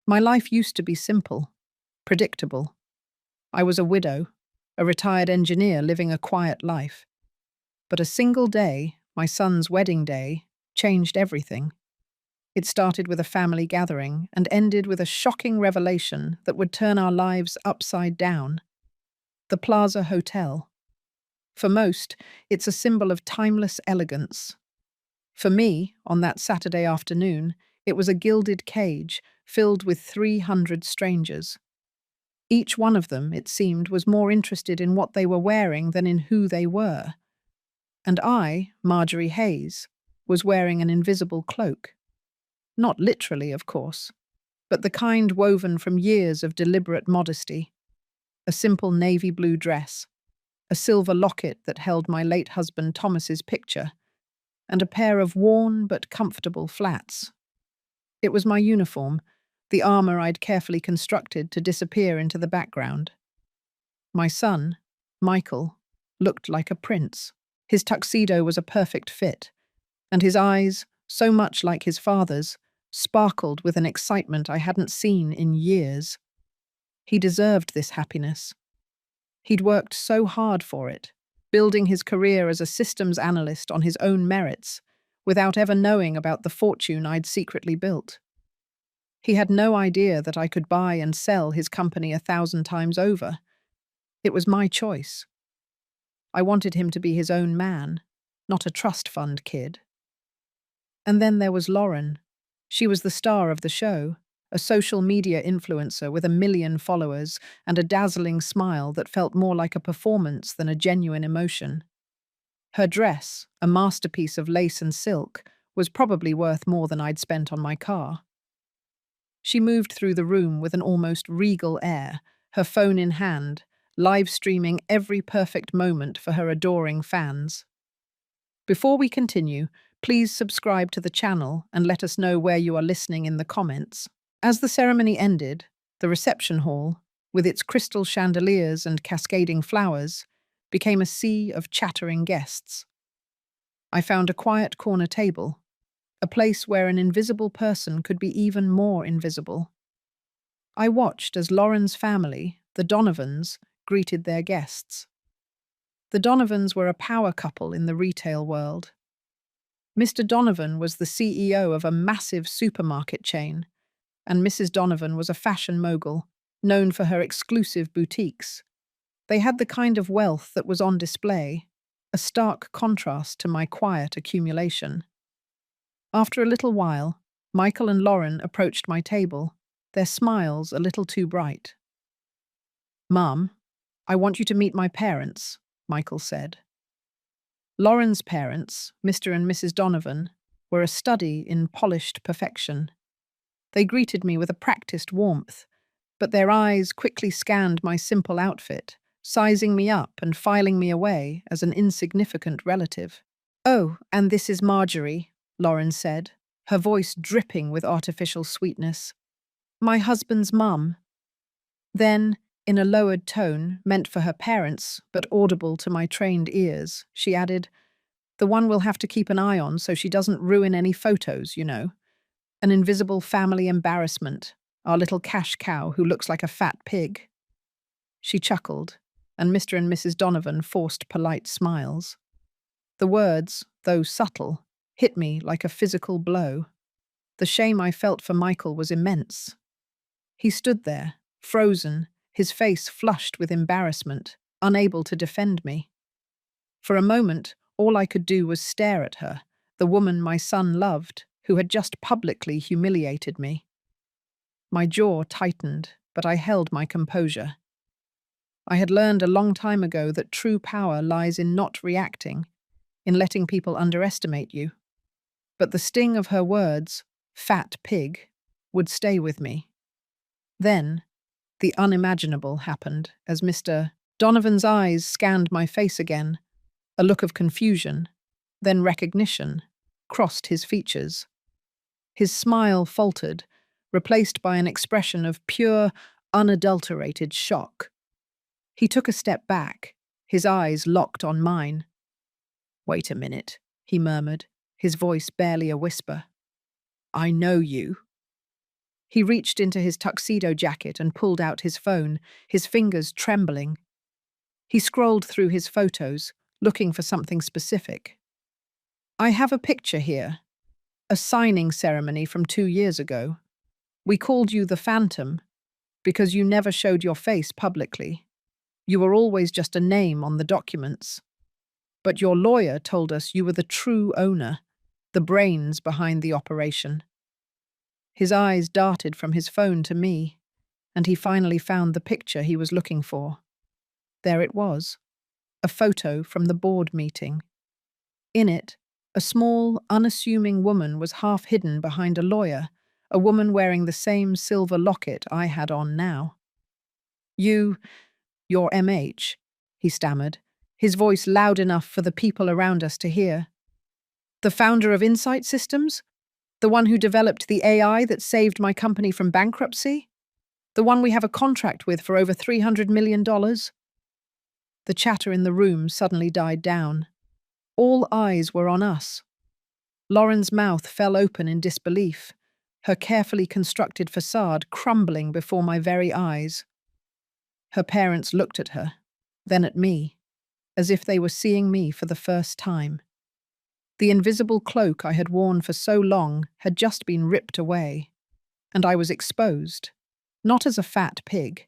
My life used to be simple, predictable. I was a widow, a retired engineer living a quiet life. But a single day, my son's wedding day, changed everything. It started with a family gathering and ended with a shocking revelation that would turn our lives upside down. The Plaza Hotel. For most, it's a symbol of timeless elegance. For me, on that Saturday afternoon, it was a gilded cage filled with 300 strangers. Each one of them, it seemed, was more interested in what they were wearing than in who they were. And I, Marjorie Hayes, was wearing an invisible cloak. Not literally, of course, but the kind woven from years of deliberate modesty. A simple navy blue dress, a silver locket that held my late husband Thomas's picture, and a pair of worn but comfortable flats. It was my uniform, the armor I'd carefully constructed to disappear into the background. My son, Michael, looked like a prince. His tuxedo was a perfect fit, and his eyes, so much like his father's, sparkled with an excitement I hadn't seen in years. He deserved this happiness. He'd worked so hard for it, building his career as a systems analyst on his own merits, without ever knowing about the fortune I'd secretly built. He had no idea that I could buy and sell his company 1,000 times over. It was my choice. I wanted him to be his own man, not a trust fund kid. And then there was Lauren. She was the star of the show, a social media influencer with 1 million followers and a dazzling smile that felt more like a performance than a genuine emotion. Her dress, a masterpiece of lace and silk, was probably worth more than I'd spent on my car. She moved through the room with an almost regal air, her phone in hand, live streaming every perfect moment for her adoring fans. Before we continue, please subscribe to the channel and let us know where you are listening in the comments. As the ceremony ended, the reception hall, with its crystal chandeliers and cascading flowers, became a sea of chattering guests. I found a quiet corner table, a place where an invisible person could be even more invisible. I watched as Lauren's family, the Donovans, greeted their guests. The Donovans were a power couple in the retail world. Mr. Donovan was the CEO of a massive supermarket chain, and Mrs. Donovan was a fashion mogul, known for her exclusive boutiques. They had the kind of wealth that was on display, a stark contrast to my quiet accumulation. After a little while, Michael and Lauren approached my table, their smiles a little too bright. "Mum, I want you to meet my parents," Michael said. Lauren's parents, Mr. and Mrs. Donovan, were a study in polished perfection. They greeted me with a practiced warmth, but their eyes quickly scanned my simple outfit, sizing me up and filing me away as an insignificant relative. "Oh, and this is Marjorie," Lauren said, her voice dripping with artificial sweetness. "My husband's mum." Then, in a lowered tone, meant for her parents, but audible to my trained ears, she added, "The one we'll have to keep an eye on so she doesn't ruin any photos, you know. An invisible family embarrassment, our little cash cow who looks like a fat pig." She chuckled, and Mr. and Mrs. Donovan forced polite smiles. The words, though subtle, hit me like a physical blow. The shame I felt for Michael was immense. He stood there, frozen, his face flushed with embarrassment, unable to defend me. For a moment, all I could do was stare at her, the woman my son loved, who had just publicly humiliated me. My jaw tightened, but I held my composure. I had learned a long time ago that true power lies in not reacting, in letting people underestimate you. But the sting of her words, "fat pig," would stay with me. Then, the unimaginable happened as Mr. Donovan's eyes scanned my face again. A look of confusion, then recognition, crossed his features. His smile faltered, replaced by an expression of pure, unadulterated shock. He took a step back, his eyes locked on mine. "Wait a minute," he murmured, his voice barely a whisper. "I know you." He reached into his tuxedo jacket and pulled out his phone, his fingers trembling. He scrolled through his photos, looking for something specific. "I have a picture here. A signing ceremony from 2 years ago. We called you the Phantom because you never showed your face publicly. You were always just a name on the documents. But your lawyer told us you were the true owner, the brains behind the operation." His eyes darted from his phone to me, and he finally found the picture he was looking for. There it was, a photo from the board meeting. In it, a small, unassuming woman was half hidden behind a lawyer, a woman wearing the same silver locket I had on now. You're MH, he stammered, his voice loud enough for the people around us to hear. "The founder of Insight Systems? The one who developed the AI that saved my company from bankruptcy? The one we have a contract with for over $300 million? The chatter in the room suddenly died down. All eyes were on us. Lauren's mouth fell open in disbelief, her carefully constructed facade crumbling before my very eyes. Her parents looked at her, then at me, as if they were seeing me for the first time. The invisible cloak I had worn for so long had just been ripped away, and I was exposed, not as a fat pig,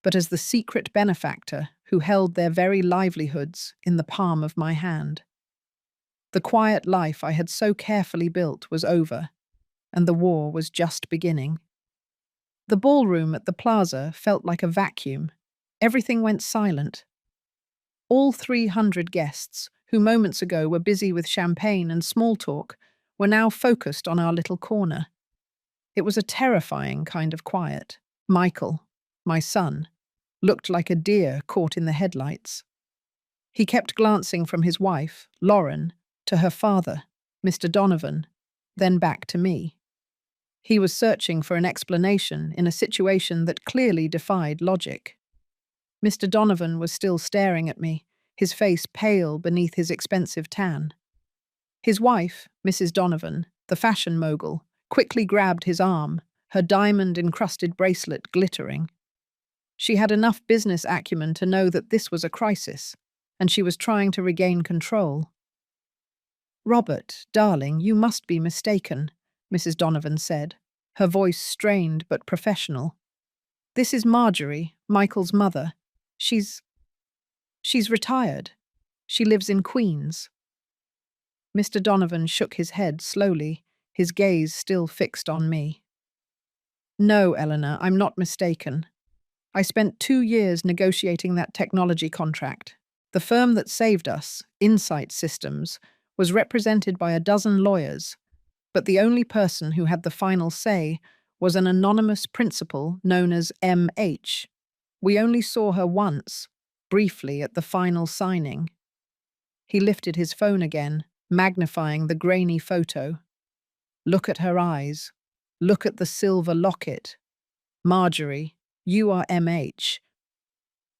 but as the secret benefactor who held their very livelihoods in the palm of my hand. The quiet life I had so carefully built was over, and the war was just beginning. The ballroom at the plaza felt like a vacuum. Everything went silent. All 300 guests, who moments ago were busy with champagne and small talk, were now focused on our little corner. It was a terrifying kind of quiet. Michael, my son, looked like a deer caught in the headlights. He kept glancing from his wife, Lauren, to her father, Mr. Donovan, then back to me. He was searching for an explanation in a situation that clearly defied logic. Mr. Donovan was still staring at me, his face pale beneath his expensive tan. His wife, Mrs. Donovan, the fashion mogul, quickly grabbed his arm, her diamond-encrusted bracelet glittering. She had enough business acumen to know that this was a crisis, and she was trying to regain control. "Robert, darling, you must be mistaken," Mrs. Donovan said, her voice strained but professional. "This is Marjorie, Michael's mother. She's retired. She lives in Queens." Mr. Donovan shook his head slowly, his gaze still fixed on me. "No, Eleanor, I'm not mistaken. I spent 2 years negotiating that technology contract. The firm that saved us, Insight Systems, was represented by a dozen lawyers, but the only person who had the final say was an anonymous principal known as MH. We only saw her once, briefly at the final signing." He lifted his phone again, magnifying the grainy photo. "Look at her eyes. Look at the silver locket. Marjorie, you are MH."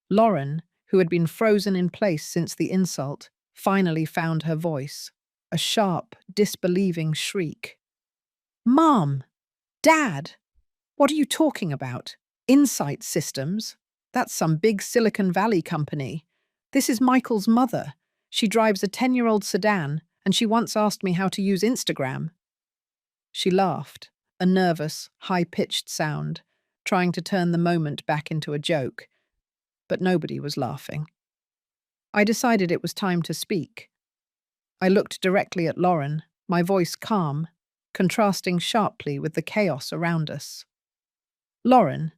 Lauren, who had been frozen in place since the insult, finally found her voice, a sharp, disbelieving shriek. "Mom! Dad! What are you talking about? Insight Systems? That's some big Silicon Valley company. This is Michael's mother. She drives a 10-year-old sedan, and she once asked me how to use Instagram." She laughed, a nervous, high-pitched sound, trying to turn the moment back into a joke. But nobody was laughing. I decided it was time to speak. I looked directly at Lauren, my voice calm, contrasting sharply with the chaos around us. "Lauren,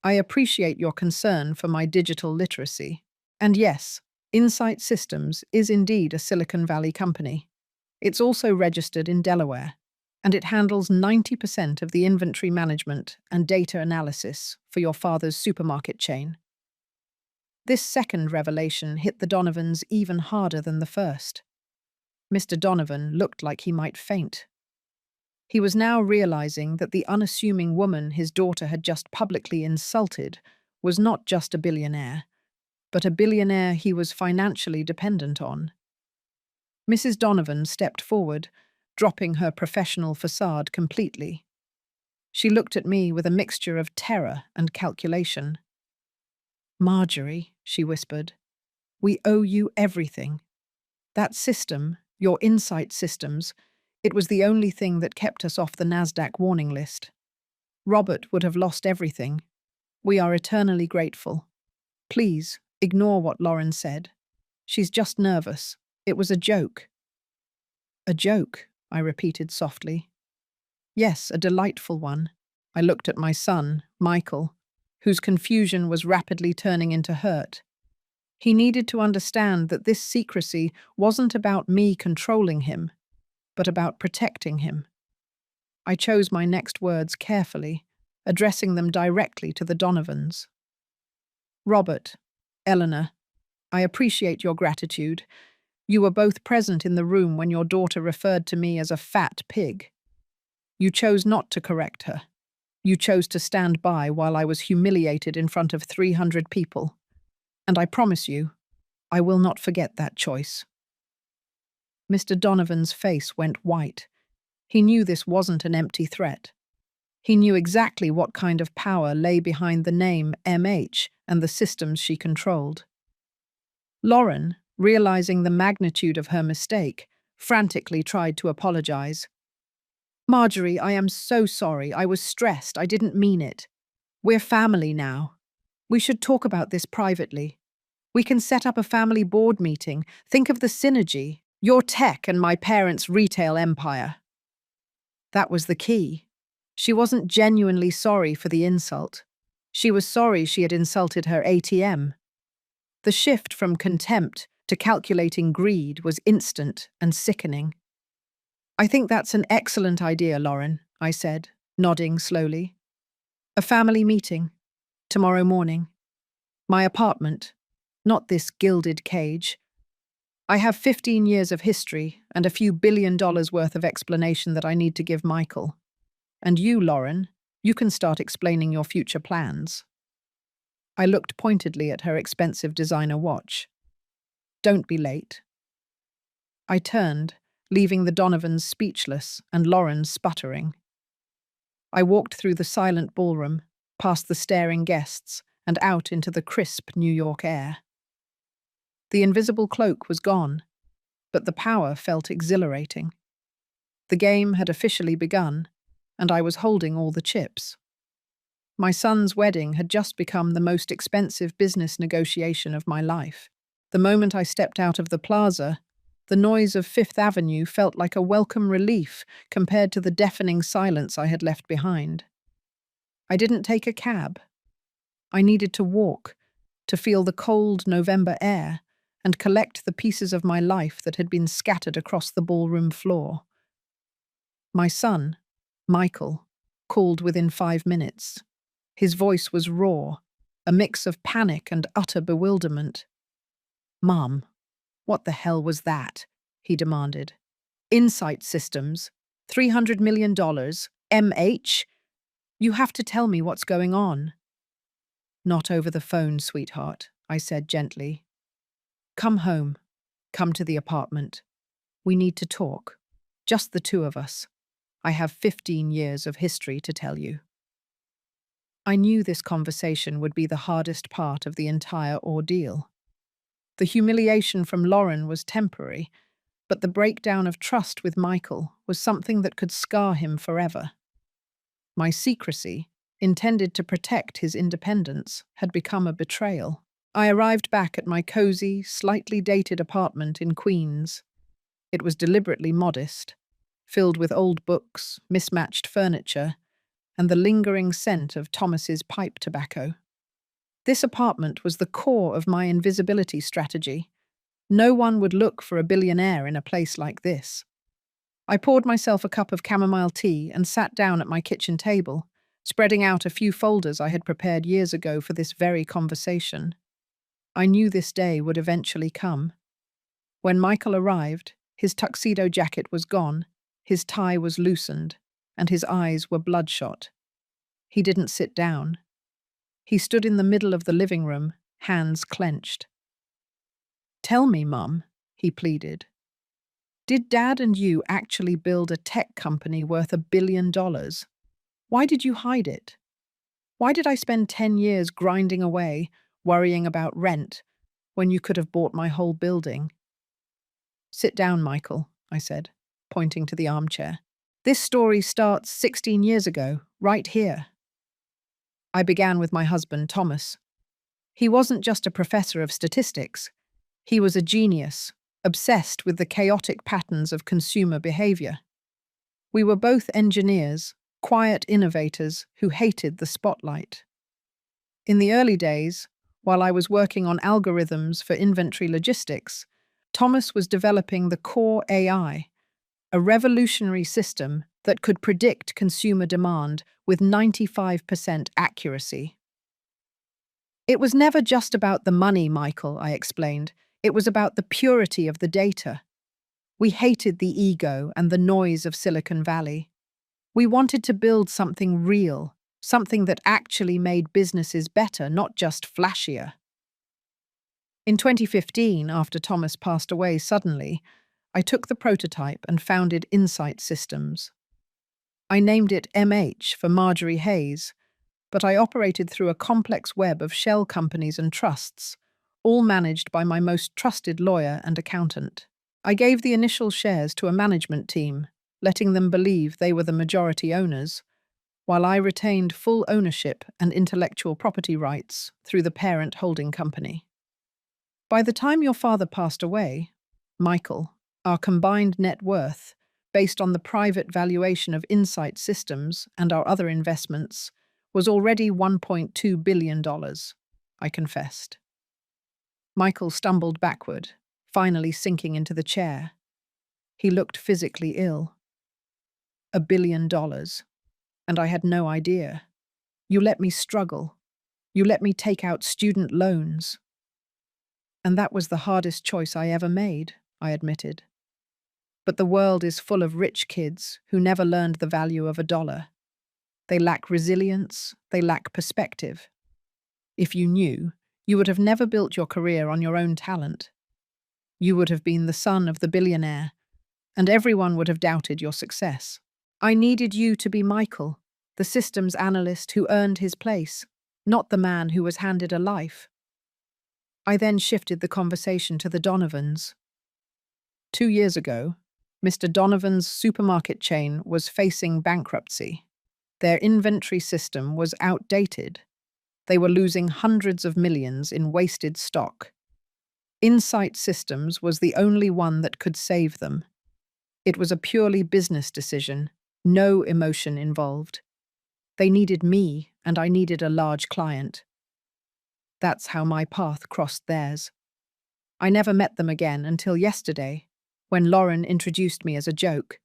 I appreciate your concern for my digital literacy. And yes, Insight Systems is indeed a Silicon Valley company. It's also registered in Delaware, and it handles 90% of the inventory management and data analysis for your father's supermarket chain." This second revelation hit the Donovans even harder than the first. Mr. Donovan looked like he might faint. He was now realizing that the unassuming woman his daughter had just publicly insulted was not just a billionaire, but a billionaire he was financially dependent on. Mrs. Donovan stepped forward, dropping her professional facade completely. She looked at me with a mixture of terror and calculation. "Marjorie," she whispered, "we owe you everything. That system, your insight systems, it was the only thing that kept us off the NASDAQ warning list. Robert would have lost everything. We are eternally grateful. Please, ignore what Lauren said. She's just nervous. It was a joke." "A joke," I repeated softly. "Yes, a delightful one." I looked at my son, Michael, whose confusion was rapidly turning into hurt. He needed to understand that this secrecy wasn't about me controlling him, but about protecting him. I chose my next words carefully, addressing them directly to the Donovans. "Robert, Eleanor, I appreciate your gratitude. You were both present in the room when your daughter referred to me as a fat pig. You chose not to correct her. You chose to stand by while I was humiliated in front of 300 people. And I promise you, I will not forget that choice." Mr. Donovan's face went white. He knew this wasn't an empty threat. He knew exactly what kind of power lay behind the name MH and the systems she controlled. Lauren, realizing the magnitude of her mistake, frantically tried to apologize. "Marjorie, I am so sorry. I was stressed. I didn't mean it. We're family now. We should talk about this privately. We can set up a family board meeting. Think of the synergy. Your tech and my parents' retail empire." That was the key. She wasn't genuinely sorry for the insult. She was sorry she had insulted her ATM. The shift from contempt to calculating greed was instant and sickening. "I think that's an excellent idea, Lauren," I said, nodding slowly. "A family meeting. Tomorrow morning. My apartment. Not this gilded cage. I have 15 years of history and a few $1 billion worth of explanation that I need to give Michael. And you, Lauren, you can start explaining your future plans." I looked pointedly at her expensive designer watch. "Don't be late." I turned, leaving the Donovans speechless and Lauren sputtering. I walked through the silent ballroom, past the staring guests, and out into the crisp New York air. The invisible cloak was gone, but the power felt exhilarating. The game had officially begun, and I was holding all the chips. My son's wedding had just become the most expensive business negotiation of my life. The moment I stepped out of the plaza, the noise of Fifth Avenue felt like a welcome relief compared to the deafening silence I had left behind. I didn't take a cab. I needed to walk, to feel the cold November air, and collect the pieces of my life that had been scattered across the ballroom floor. My son, Michael, called within 5 minutes. His voice was raw, a mix of panic and utter bewilderment. "Mom, what the hell was that?" he demanded. "Insight systems, $300 million, MH? You have to tell me what's going on." "Not over the phone, sweetheart," I said gently. "Come home. Come to the apartment. We need to talk. Just the two of us. I have 15 years of history to tell you." I knew this conversation would be the hardest part of the entire ordeal. The humiliation from Lauren was temporary, but the breakdown of trust with Michael was something that could scar him forever. My secrecy, intended to protect his independence, had become a betrayal. I arrived back at my cozy, slightly dated apartment in Queens. It was deliberately modest, filled with old books, mismatched furniture, and the lingering scent of Thomas's pipe tobacco. This apartment was the core of my invisibility strategy. No one would look for a billionaire in a place like this. I poured myself a cup of chamomile tea and sat down at my kitchen table, spreading out a few folders I had prepared years ago for this very conversation. I knew this day would eventually come. When Michael arrived, his tuxedo jacket was gone, his tie was loosened, and his eyes were bloodshot. He didn't sit down. He stood in the middle of the living room, hands clenched. "Tell me, Mum," he pleaded. "Did Dad and you actually build a tech company worth $1 billion? Why did you hide it? Why did I spend 10 years grinding away, worrying about rent, when you could have bought my whole building? Sit down, Michael, I said, pointing to the armchair. This story starts 16 years ago, right here. I began with my husband, Thomas. He wasn't just a professor of statistics. He was a genius, obsessed with the chaotic patterns of consumer behavior. We were both engineers, quiet innovators who hated the spotlight. In the early days, while I was working on algorithms for inventory logistics, Thomas was developing the core AI, a revolutionary system that could predict consumer demand with 95% accuracy. It was never just about the money, Michael, I explained. It was about the purity of the data. We hated the ego and the noise of Silicon Valley. We wanted to build something real, something that actually made businesses better, not just flashier. In 2015, after Thomas passed away suddenly, I took the prototype and founded Insight Systems. I named it MH for Marjorie Hayes, but I operated through a complex web of shell companies and trusts, all managed by my most trusted lawyer and accountant. I gave the initial shares to a management team, letting them believe they were the majority owners, while I retained full ownership and intellectual property rights through the parent holding company. By the time your father passed away, Michael, our combined net worth, based on the private valuation of Insight Systems and our other investments, was already $1.2 billion, I confessed. Michael stumbled backward, finally sinking into the chair. He looked physically ill. $1 billion. And I had no idea. You let me struggle. You let me take out student loans. And that was the hardest choice I ever made, I admitted. But the world is full of rich kids who never learned the value of $1. They lack resilience, they lack perspective. If you knew, you would have never built your career on your own talent. You would have been the son of the billionaire, and everyone would have doubted your success. I needed you to be Michael, the systems analyst who earned his place, not the man who was handed a life. I then shifted the conversation to the Donovans. 2 years ago, Mr. Donovan's supermarket chain was facing bankruptcy. Their inventory system was outdated. They were losing hundreds of millions in wasted stock. Insight Systems was the only one that could save them. It was a purely business decision, no emotion involved. They needed me, and I needed a large client. That's how my path crossed theirs. I never met them again until yesterday, when Lauren introduced me as a joke.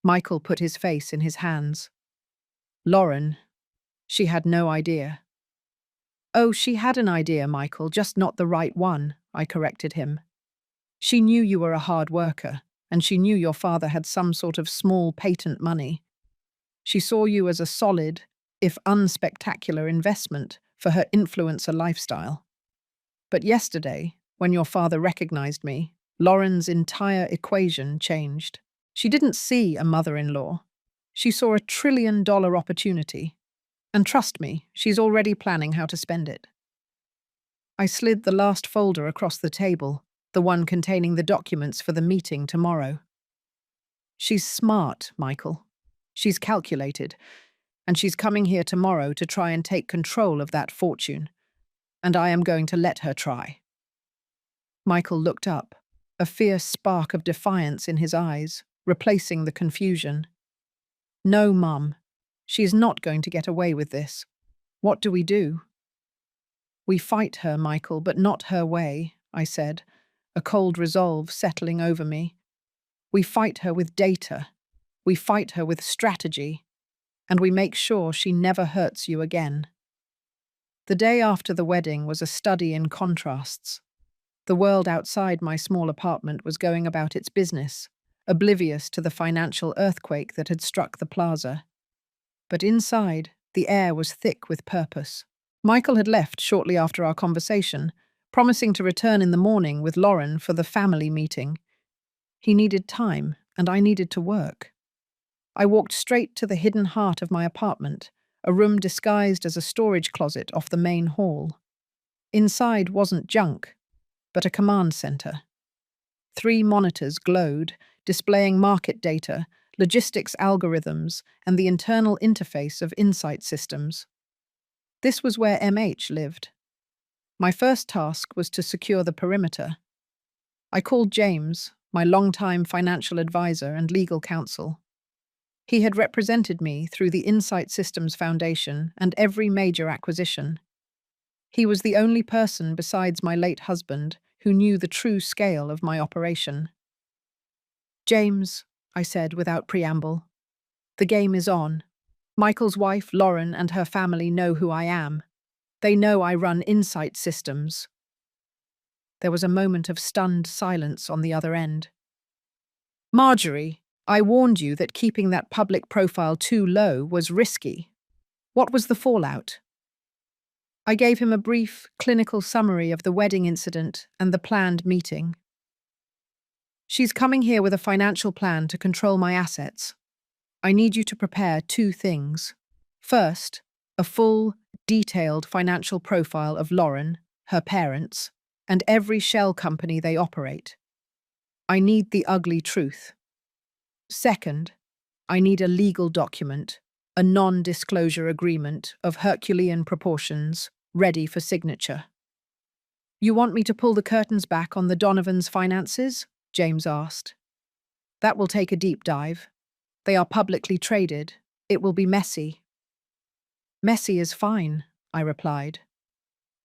Michael put his face in his hands. Lauren, she had no idea. Oh, she had an idea, Michael, just not the right one, I corrected him. She knew you were a hard worker, and she knew your father had some sort of small patent money. She saw you as a solid, if unspectacular investment for her influencer lifestyle. But yesterday, when your father recognized me, Lauren's entire equation changed. She didn't see a mother-in-law. She saw $1 trillion opportunity. And trust me, she's already planning how to spend it. I slid the last folder across the table, the one containing the documents for the meeting tomorrow. She's smart, Michael. She's calculated, and she's coming here tomorrow to try and take control of that fortune. And I am going to let her try. Michael looked up, a fierce spark of defiance in his eyes, replacing the confusion. No, Mum. She's not going to get away with this. What do we do? We fight her, Michael, but not her way, I said, a cold resolve settling over me. We fight her with data. We fight her with strategy. And we make sure she never hurts you again. The day after the wedding was a study in contrasts. The world outside my small apartment was going about its business, oblivious to the financial earthquake that had struck the plaza. But inside, the air was thick with purpose. Michael had left shortly after our conversation, promising to return in the morning with Lauren for the family meeting. He needed time, and I needed to work. I walked straight to the hidden heart of my apartment, a room disguised as a storage closet off the main hall. Inside wasn't junk, but a command center. 3 monitors glowed, displaying market data, logistics algorithms, and the internal interface of insight systems. This was where MH lived. My first task was to secure the perimeter. I called James, my longtime financial advisor and legal counsel. He had represented me through the Insight Systems Foundation and every major acquisition. He was the only person besides my late husband who knew the true scale of my operation. "James," I said without preamble, "the game is on. Michael's wife, Lauren, and her family know who I am. They know I run Insight Systems." There was a moment of stunned silence on the other end. "Marjorie, I warned you that keeping that public profile too low was risky. What was the fallout?" I gave him a brief, clinical summary of the wedding incident and the planned meeting. "She's coming here with a financial plan to control my assets. I need you to prepare 2 things. First, a full, detailed financial profile of Lauren, her parents, and every shell company they operate. I need the ugly truth. Second, I need a legal document, a non-disclosure agreement of Herculean proportions, ready for signature." "You want me to pull the curtains back on the Donovans' finances?" James asked. "That will take a deep dive. They are publicly traded. It will be messy." "Messy is fine," I replied.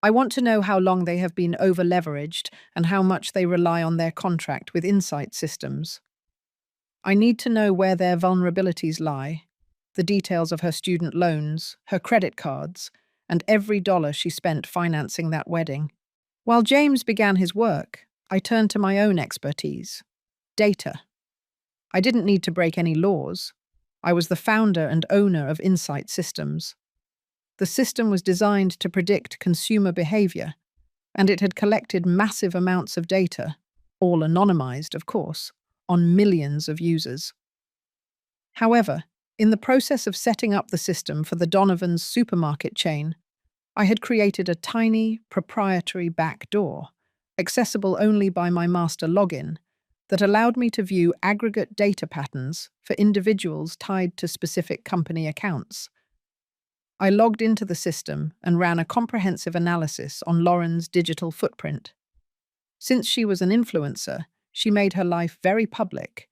"I want to know how long they have been over-leveraged and how much they rely on their contract with Insight Systems. I need to know where their vulnerabilities lie, the details of her student loans, her credit cards, and every dollar she spent financing that wedding." While James began his work, I turned to my own expertise: data. I didn't need to break any laws. I was the founder and owner of Insight Systems. The system was designed to predict consumer behavior, and it had collected massive amounts of data, all anonymized, of course, on millions of users. However, in the process of setting up the system for the Donovan's supermarket chain, I had created a tiny, proprietary backdoor, accessible only by my master login, that allowed me to view aggregate data patterns for individuals tied to specific company accounts. I logged into the system and ran a comprehensive analysis on Lauren's digital footprint. Since she was an influencer, she made her life very public,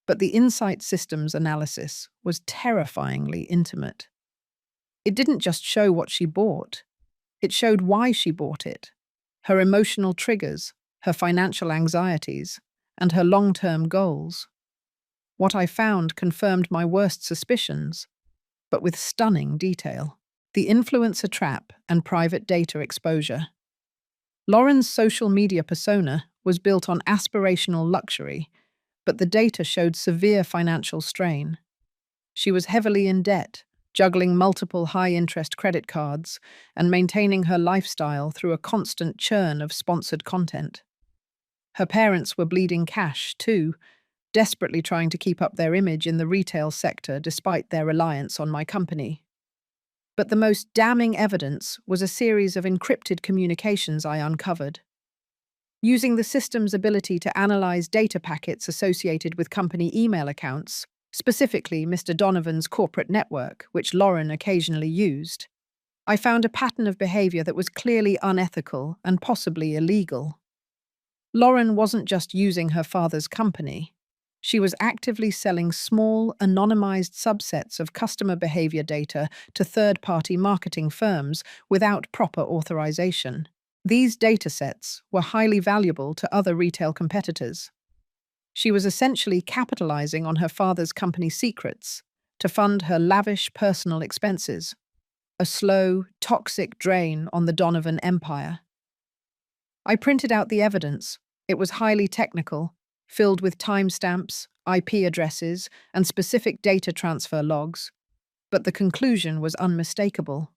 but the Insight Systems analysis was terrifyingly intimate. It didn't just show what she bought, it showed why she bought it, her emotional triggers, her financial anxieties, and her long-term goals. What I found confirmed my worst suspicions, but with stunning detail: the influencer trap and private data exposure. Lauren's social media persona was built on aspirational luxury, but the data showed severe financial strain. She was heavily in debt, juggling multiple high-interest credit cards and maintaining her lifestyle through a constant churn of sponsored content. Her parents were bleeding cash, too, desperately trying to keep up their image in the retail sector despite their reliance on my company. But the most damning evidence was a series of encrypted communications I uncovered. Using the system's ability to analyze data packets associated with company email accounts, specifically Mr. Donovan's corporate network, which Lauren occasionally used, I found a pattern of behavior that was clearly unethical and possibly illegal. Lauren wasn't just using her father's company. She was actively selling small, anonymized subsets of customer behavior data to third-party marketing firms without proper authorization. These datasets were highly valuable to other retail competitors. She was essentially capitalizing on her father's company secrets to fund her lavish personal expenses, a slow, toxic drain on the Donovan empire. I printed out the evidence. It was highly technical, filled with timestamps, IP addresses, and specific data transfer logs, but the conclusion was unmistakable.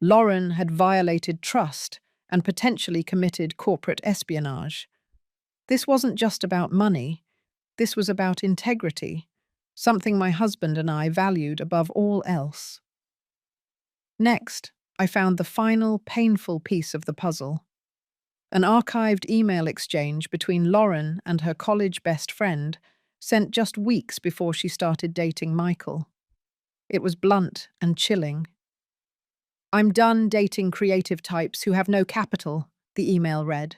Lauren had violated trust and potentially committed corporate espionage. This wasn't just about money. This was about integrity, something my husband and I valued above all else. Next, I found the final, painful piece of the puzzle. An archived email exchange between Lauren and her college best friend, sent just weeks before she started dating Michael. It was blunt and chilling. "I'm done dating creative types who have no capital," the email read.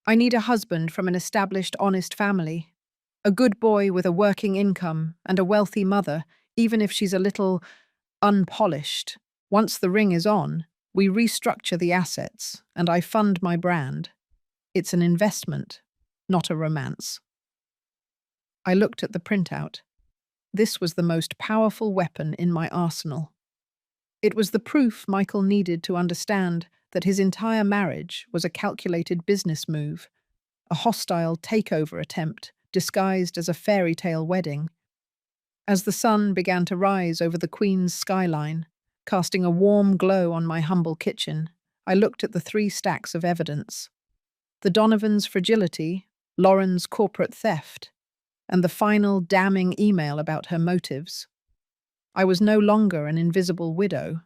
"I need a husband from an established, honest family. A good boy with a working income and a wealthy mother, even if she's a little unpolished. Once the ring is on, we restructure the assets and I fund my brand. It's an investment, not a romance." I looked at the printout. This was the most powerful weapon in my arsenal. It was the proof Michael needed to understand that his entire marriage was a calculated business move, a hostile takeover attempt disguised as a fairy tale wedding. As the sun began to rise over the Queen's skyline, casting a warm glow on my humble kitchen, I looked at the 3 stacks of evidence. The Donovan's fragility, Lauren's corporate theft, and the final damning email about her motives. I was no longer an invisible widow.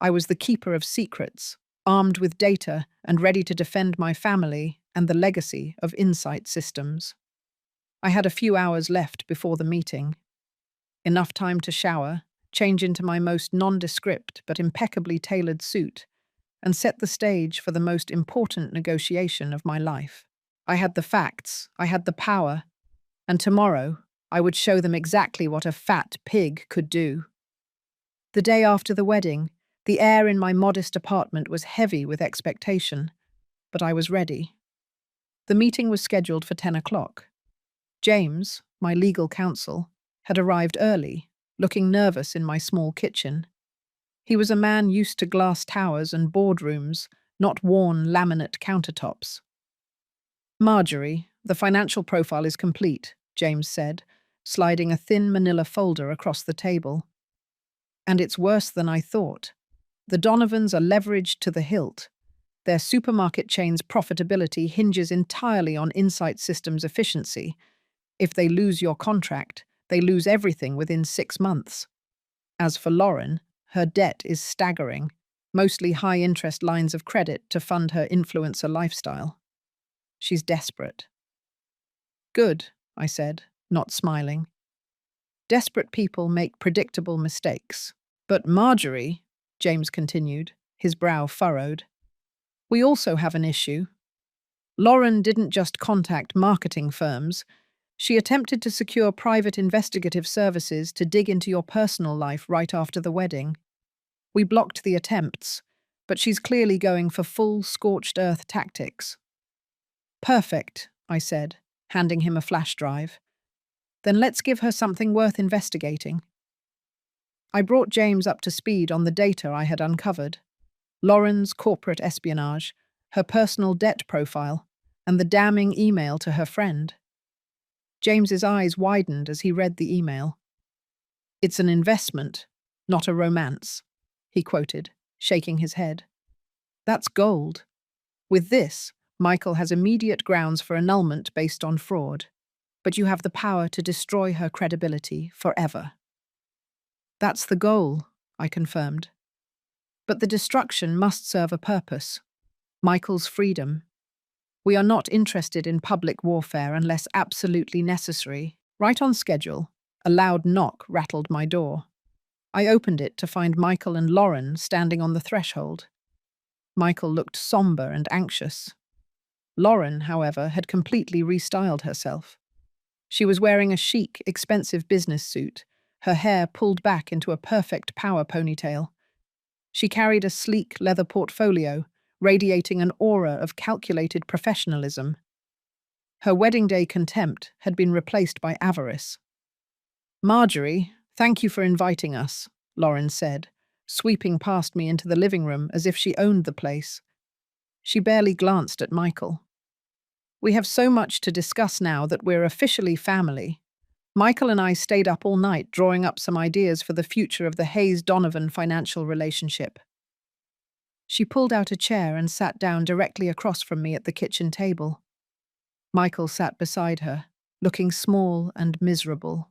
I was the keeper of secrets, armed with data and ready to defend my family and the legacy of Insight Systems. I had a few hours left before the meeting. Enough time to shower, change into my most nondescript but impeccably tailored suit, and set the stage for the most important negotiation of my life. I had the facts, I had the power, and tomorrow I would show them exactly what a fat pig could do. The day after the wedding, the air in my modest apartment was heavy with expectation, but I was ready. The meeting was scheduled for 10 o'clock. James, my legal counsel, had arrived early, looking nervous in my small kitchen. He was a man used to glass towers and boardrooms, not worn laminate countertops. "Marjorie, the financial profile is complete," James said, sliding a thin manila folder across the table. "And it's worse than I thought. The Donovans are leveraged to the hilt. Their supermarket chain's profitability hinges entirely on Insight Systems' efficiency. If they lose your contract, they lose everything within 6 months. As for Lauren, her debt is staggering, mostly high-interest lines of credit to fund her influencer lifestyle. She's desperate." "Good," I said, not smiling. "Desperate people make predictable mistakes. But Marjorie," James continued, his brow furrowed, "we also have an issue. Lauren didn't just contact marketing firms. She attempted to secure private investigative services to dig into your personal life right after the wedding. We blocked the attempts, but she's clearly going for full scorched earth tactics." "Perfect," I said, handing him a flash drive. "Then let's give her something worth investigating." I brought James up to speed on the data I had uncovered: Lauren's corporate espionage, her personal debt profile, and the damning email to her friend. James's eyes widened as he read the email. "It's an investment, not a romance," he quoted, shaking his head. "That's gold. With this, Michael has immediate grounds for annulment based on fraud, but you have the power to destroy her credibility forever." "That's the goal," I confirmed. "But the destruction must serve a purpose: Michael's freedom. We are not interested in public warfare unless absolutely necessary." Right on schedule, a loud knock rattled my door. I opened it to find Michael and Lauren standing on the threshold. Michael looked somber and anxious. Lauren, however, had completely restyled herself. She was wearing a chic, expensive business suit, her hair pulled back into a perfect power ponytail. She carried a sleek leather portfolio, radiating an aura of calculated professionalism. Her wedding day contempt had been replaced by avarice. "Marjorie, thank you for inviting us," Lauren said, sweeping past me into the living room as if she owned the place. She barely glanced at Michael. "We have so much to discuss now that we're officially family. Michael and I stayed up all night drawing up some ideas for the future of the Hayes-Donovan financial relationship." She pulled out a chair and sat down directly across from me at the kitchen table. Michael sat beside her, looking small and miserable.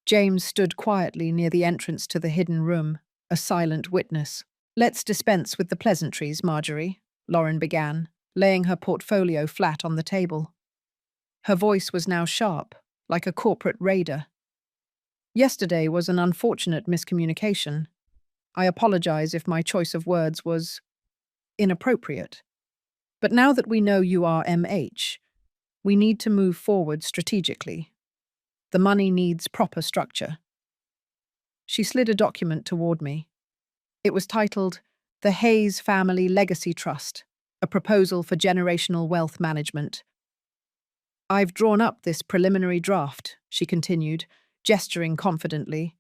James stood quietly near the entrance to the hidden room, a silent witness. "Let's dispense with the pleasantries, Marjorie," Lauren began, laying her portfolio flat on the table. Her voice was now sharp, like a corporate raider. "Yesterday was an unfortunate miscommunication. I apologize if my choice of words was inappropriate. But now that we know you are MH, we need to move forward strategically. The money needs proper structure." She slid a document toward me. It was titled The Hayes Family Legacy Trust, a proposal for generational wealth management. "I've drawn up this preliminary draft," she continued, gesturing confidently.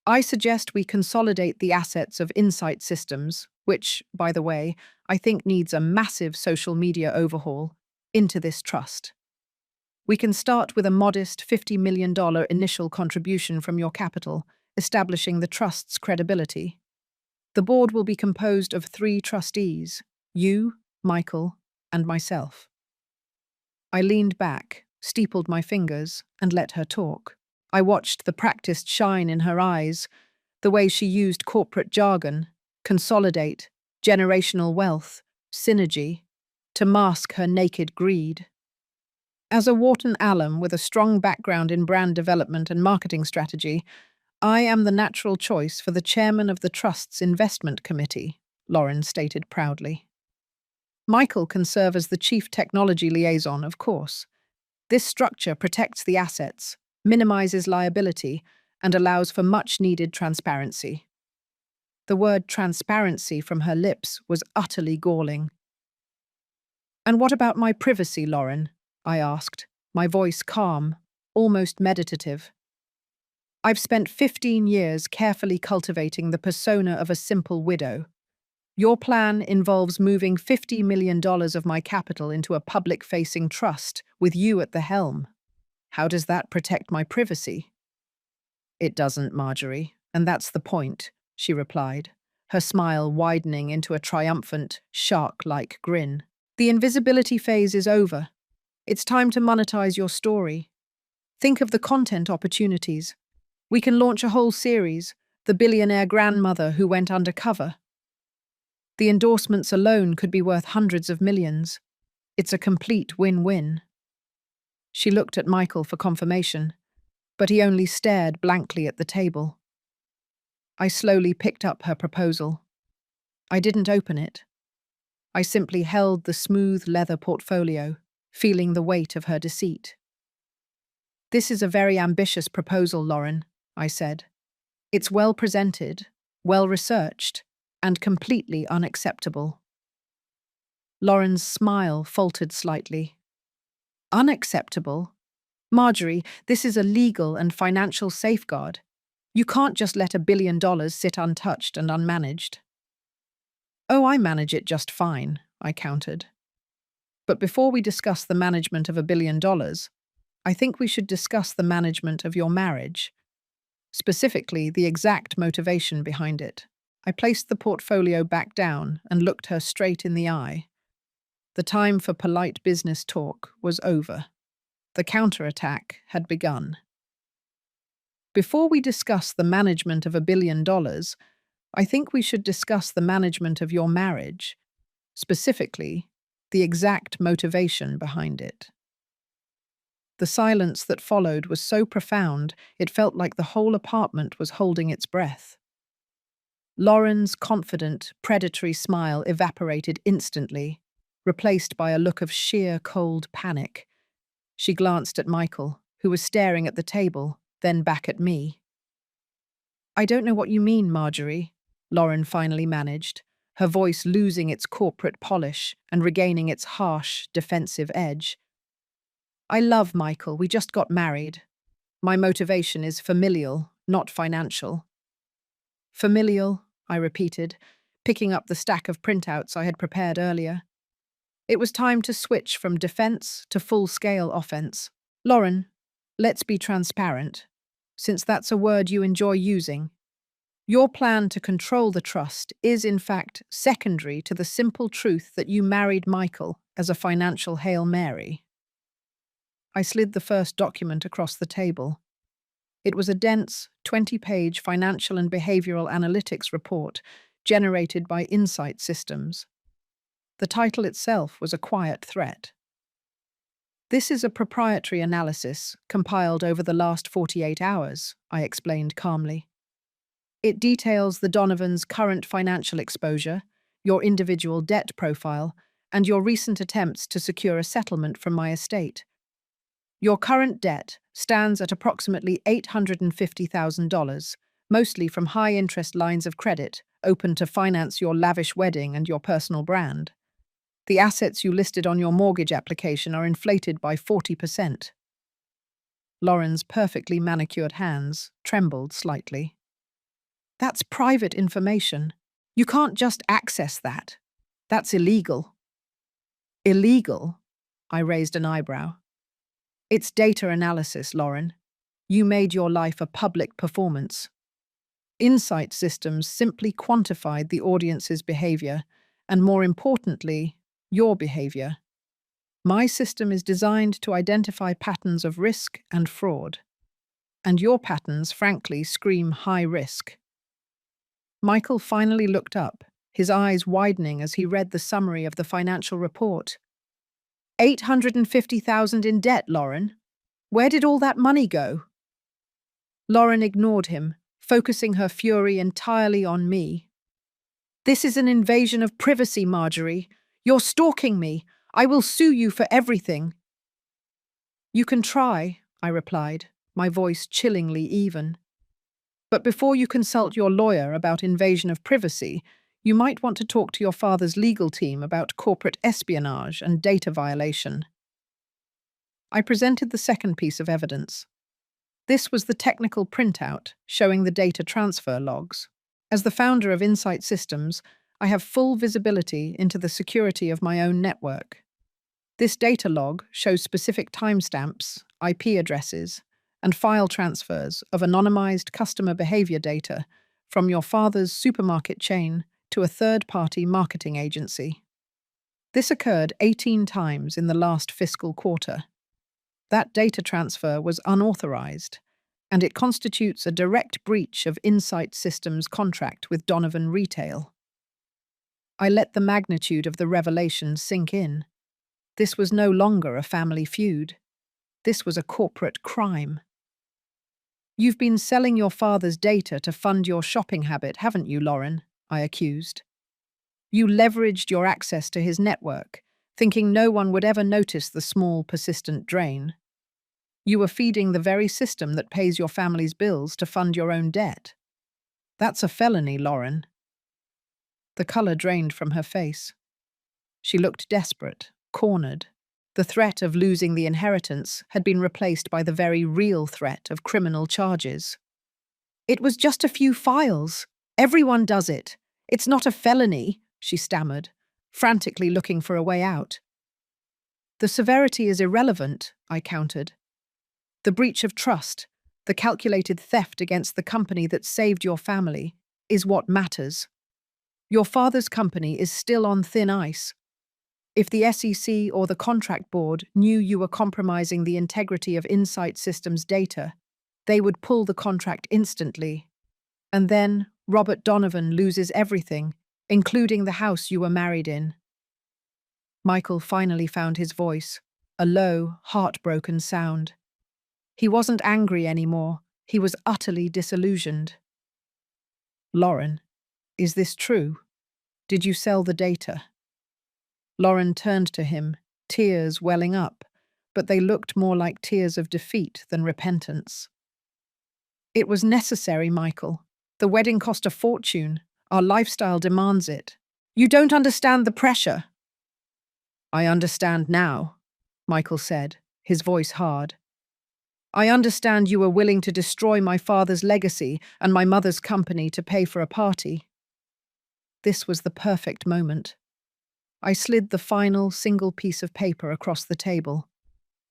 "I suggest we consolidate the assets of Insight Systems, which, by the way, I think needs a massive social media overhaul, into this trust. We can start with a modest $50 million initial contribution from your capital, establishing the trust's credibility. The board will be composed of 3 trustees, you, Michael, and myself." I leaned back, steepled my fingers, and let her talk. I watched the practiced shine in her eyes, the way she used corporate jargon, consolidate, generational wealth, synergy, to mask her naked greed. As a Wharton alum with a strong background in brand development and marketing strategy, I am the natural choice for the chairman of the Trust's investment committee, Lauren stated proudly. "Michael can serve as the chief technology liaison, of course. This structure protects the assets, minimizes liability, and allows for much-needed transparency." The word transparency from her lips was utterly galling. "And what about my privacy, Lauren?" I asked, my voice calm, almost meditative. "I've spent 15 years carefully cultivating the persona of a simple widow. Your plan involves moving $50 million of my capital into a public-facing trust with you at the helm. How does that protect my privacy?" "It doesn't, Marjorie, and that's the point," she replied, her smile widening into a triumphant, shark-like grin. "The invisibility phase is over. It's time to monetize your story. Think of the content opportunities. We can launch a whole series, The Billionaire Grandmother Who Went Undercover. The endorsements alone could be worth hundreds of millions. It's a complete win-win." She looked at Michael for confirmation, but he only stared blankly at the table. I slowly picked up her proposal. I didn't open it. I simply held the smooth leather portfolio, feeling the weight of her deceit. "This is a very ambitious proposal, Lauren," I said. "It's well presented, well researched, and completely unacceptable." Lauren's smile faltered slightly. "Unacceptable? Marjorie, this is a legal and financial safeguard. You can't just let $1 billion sit untouched and unmanaged." "Oh, I manage it just fine," I countered. "But before we discuss the management of $1 billion, I think we should discuss the management of your marriage, specifically the exact motivation behind it." I placed the portfolio back down and looked her straight in the eye. The time for polite business talk was over. The counterattack had begun. "Before we discuss the management of $1 billion, I think we should discuss the management of your marriage, specifically the exact motivation behind it." The silence that followed was so profound it felt like the whole apartment was holding its breath. Lauren's confident, predatory smile evaporated instantly, replaced by a look of sheer cold panic. She glanced at Michael, who was staring at the table, then back at me. "I don't know what you mean, Marjorie," Lauren finally managed, her voice losing its corporate polish and regaining its harsh, defensive edge. "I love Michael, we just got married. My motivation is familial, not financial." "Familial," I repeated, picking up the stack of printouts I had prepared earlier. It was time to switch from defense to full-scale offense. "Lauren, let's be transparent, since that's a word you enjoy using. Your plan to control the trust is, in fact, secondary to the simple truth that you married Michael as a financial Hail Mary." I slid the first document across the table. It was a dense, 20-page financial and behavioral analytics report generated by Insight Systems. The title itself was a quiet threat. "This is a proprietary analysis compiled over the last 48 hours," I explained calmly. "It details the Donovans' current financial exposure, your individual debt profile, and your recent attempts to secure a settlement from my estate. Your current debt stands at approximately $850,000, mostly from high-interest lines of credit open to finance your lavish wedding and your personal brand. The assets you listed on your mortgage application are inflated by 40%. Lauren's perfectly manicured hands trembled slightly. "That's private information. You can't just access that. That's illegal." "Illegal?" I raised an eyebrow. "It's data analysis, Lauren. You made your life a public performance. Insight Systems simply quantified the audience's behavior, and more importantly, your behavior. My system is designed to identify patterns of risk and fraud. And your patterns, frankly, scream high risk." Michael finally looked up, his eyes widening as he read the summary of the financial report. $850,000 in debt, Lauren. Where did all that money go?" Lauren ignored him, focusing her fury entirely on me. "This is an invasion of privacy, Marjorie. You're stalking me. I will sue you for everything." "You can try," I replied, my voice chillingly even. "But before you consult your lawyer about invasion of privacy, you might want to talk to your father's legal team about corporate espionage and data violation." I presented the second piece of evidence. This was the technical printout showing the data transfer logs. As the founder of Insight Systems, I have full visibility into the security of my own network. This data log shows specific timestamps, IP addresses, and file transfers of anonymized customer behavior data from your father's supermarket chain to a third-party marketing agency. This occurred 18 times in the last fiscal quarter. That data transfer was unauthorized, and it constitutes a direct breach of Insight Systems' contract with Donovan Retail. I let the magnitude of the revelation sink in. This was no longer a family feud. This was a corporate crime. "You've been selling your father's data to fund your shopping habit, haven't you, Lauren?" I accused. "You leveraged your access to his network, thinking no one would ever notice the small, persistent drain. You were feeding the very system that pays your family's bills to fund your own debt. That's a felony, Lauren." The color drained from her face. She looked desperate, cornered. The threat of losing the inheritance had been replaced by the very real threat of criminal charges. "It was just a few files. Everyone does it. It's not a felony," she stammered, frantically looking for a way out. "The severity is irrelevant," I countered. "The breach of trust, the calculated theft against the company that saved your family, is what matters. Your father's company is still on thin ice. If the SEC or the contract board knew you were compromising the integrity of Insight Systems data, they would pull the contract instantly. And then Robert Donovan loses everything, including the house you were married in." Michael finally found his voice, a low, heartbroken sound. He wasn't angry anymore. He was utterly disillusioned. "Lauren, is this true? Did you sell the data?" Lauren turned to him, tears welling up, but they looked more like tears of defeat than repentance. "It was necessary, Michael. The wedding cost a fortune. Our lifestyle demands it. You don't understand the pressure." "I understand now," Michael said, his voice hard. "I understand you were willing to destroy my father's legacy and my mother's company to pay for a party." This was the perfect moment. I slid the final single piece of paper across the table.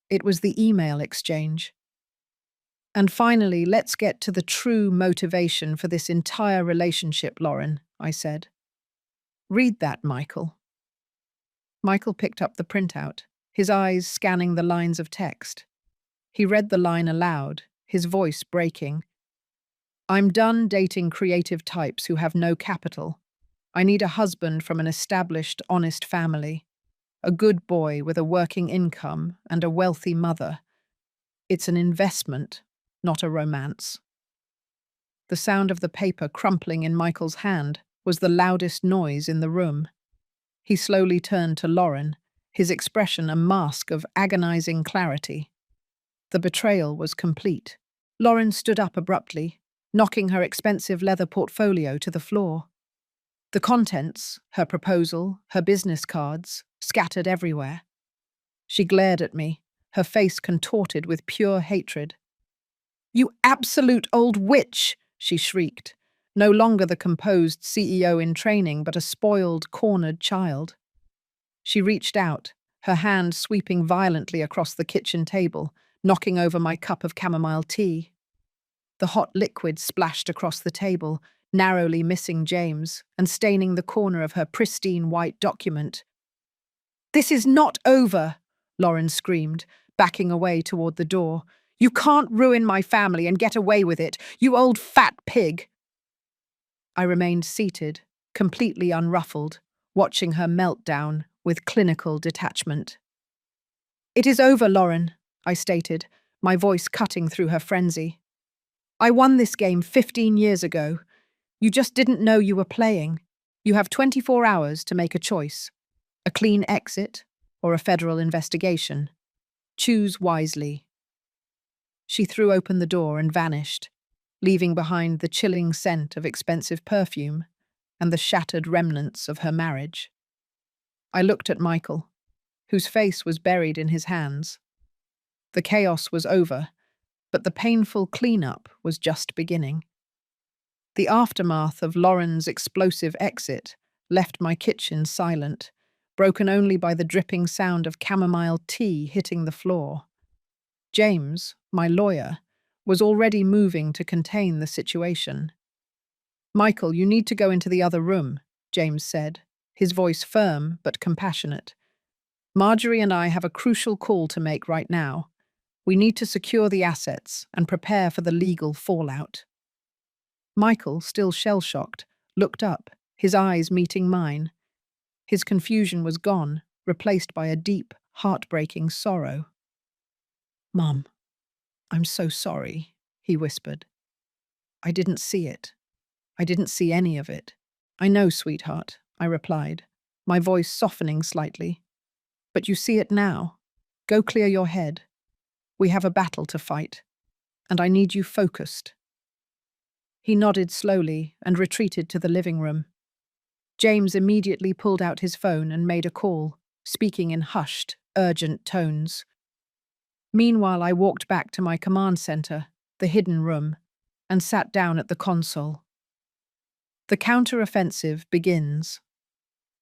It was the email exchange. "And finally, let's get to the true motivation for this entire relationship, Lauren," I said. "Read that, Michael." Michael picked up the printout, his eyes scanning the lines of text. He read the line aloud, his voice breaking. I'm done dating creative types who have no capital. I need a husband from an established, honest family. A good boy with a working income and a wealthy mother. It's an investment, not a romance. The sound of the paper crumpling in Michael's hand was the loudest noise in the room. He slowly turned to Lauren, his expression a mask of agonizing clarity. The betrayal was complete. Lauren stood up abruptly, knocking her expensive leather portfolio to the floor. The contents, her proposal, her business cards, scattered everywhere. She glared at me, her face contorted with pure hatred. "You absolute old witch!" she shrieked, no longer the composed CEO in training, but a spoiled, cornered child. She reached out, her hand sweeping violently across the kitchen table, knocking over my cup of chamomile tea. The hot liquid splashed across the table, narrowly missing James and staining the corner of her pristine white document. "This is not over," Lauren screamed, backing away toward the door. "You can't ruin my family and get away with it, you old fat pig." I remained seated, completely unruffled, watching her meltdown with clinical detachment. "It is over, Lauren," I stated, my voice cutting through her frenzy. "I won this game 15 years ago. You just didn't know you were playing. You have 24 hours to make a choice. A clean exit or a federal investigation. Choose wisely." She threw open the door and vanished, leaving behind the chilling scent of expensive perfume and the shattered remnants of her marriage. I looked at Michael, whose face was buried in his hands. The chaos was over, but the painful cleanup was just beginning. The aftermath of Lauren's explosive exit left my kitchen silent, broken only by the dripping sound of chamomile tea hitting the floor. James, my lawyer, was already moving to contain the situation. "Michael, you need to go into the other room," James said, his voice firm but compassionate. "Marjorie and I have a crucial call to make right now. We need to secure the assets and prepare for the legal fallout." Michael, still shell-shocked, looked up, his eyes meeting mine. His confusion was gone, replaced by a deep, heartbreaking sorrow. "Mom, I'm so sorry," he whispered. "I didn't see it. I didn't see any of it." "I know, sweetheart," I replied, my voice softening slightly. "But you see it now. Go clear your head. We have a battle to fight, and I need you focused." He nodded slowly and retreated to the living room. James immediately pulled out his phone and made a call, speaking in hushed, urgent tones. Meanwhile, I walked back to my command center, the hidden room, and sat down at the console. The counteroffensive begins.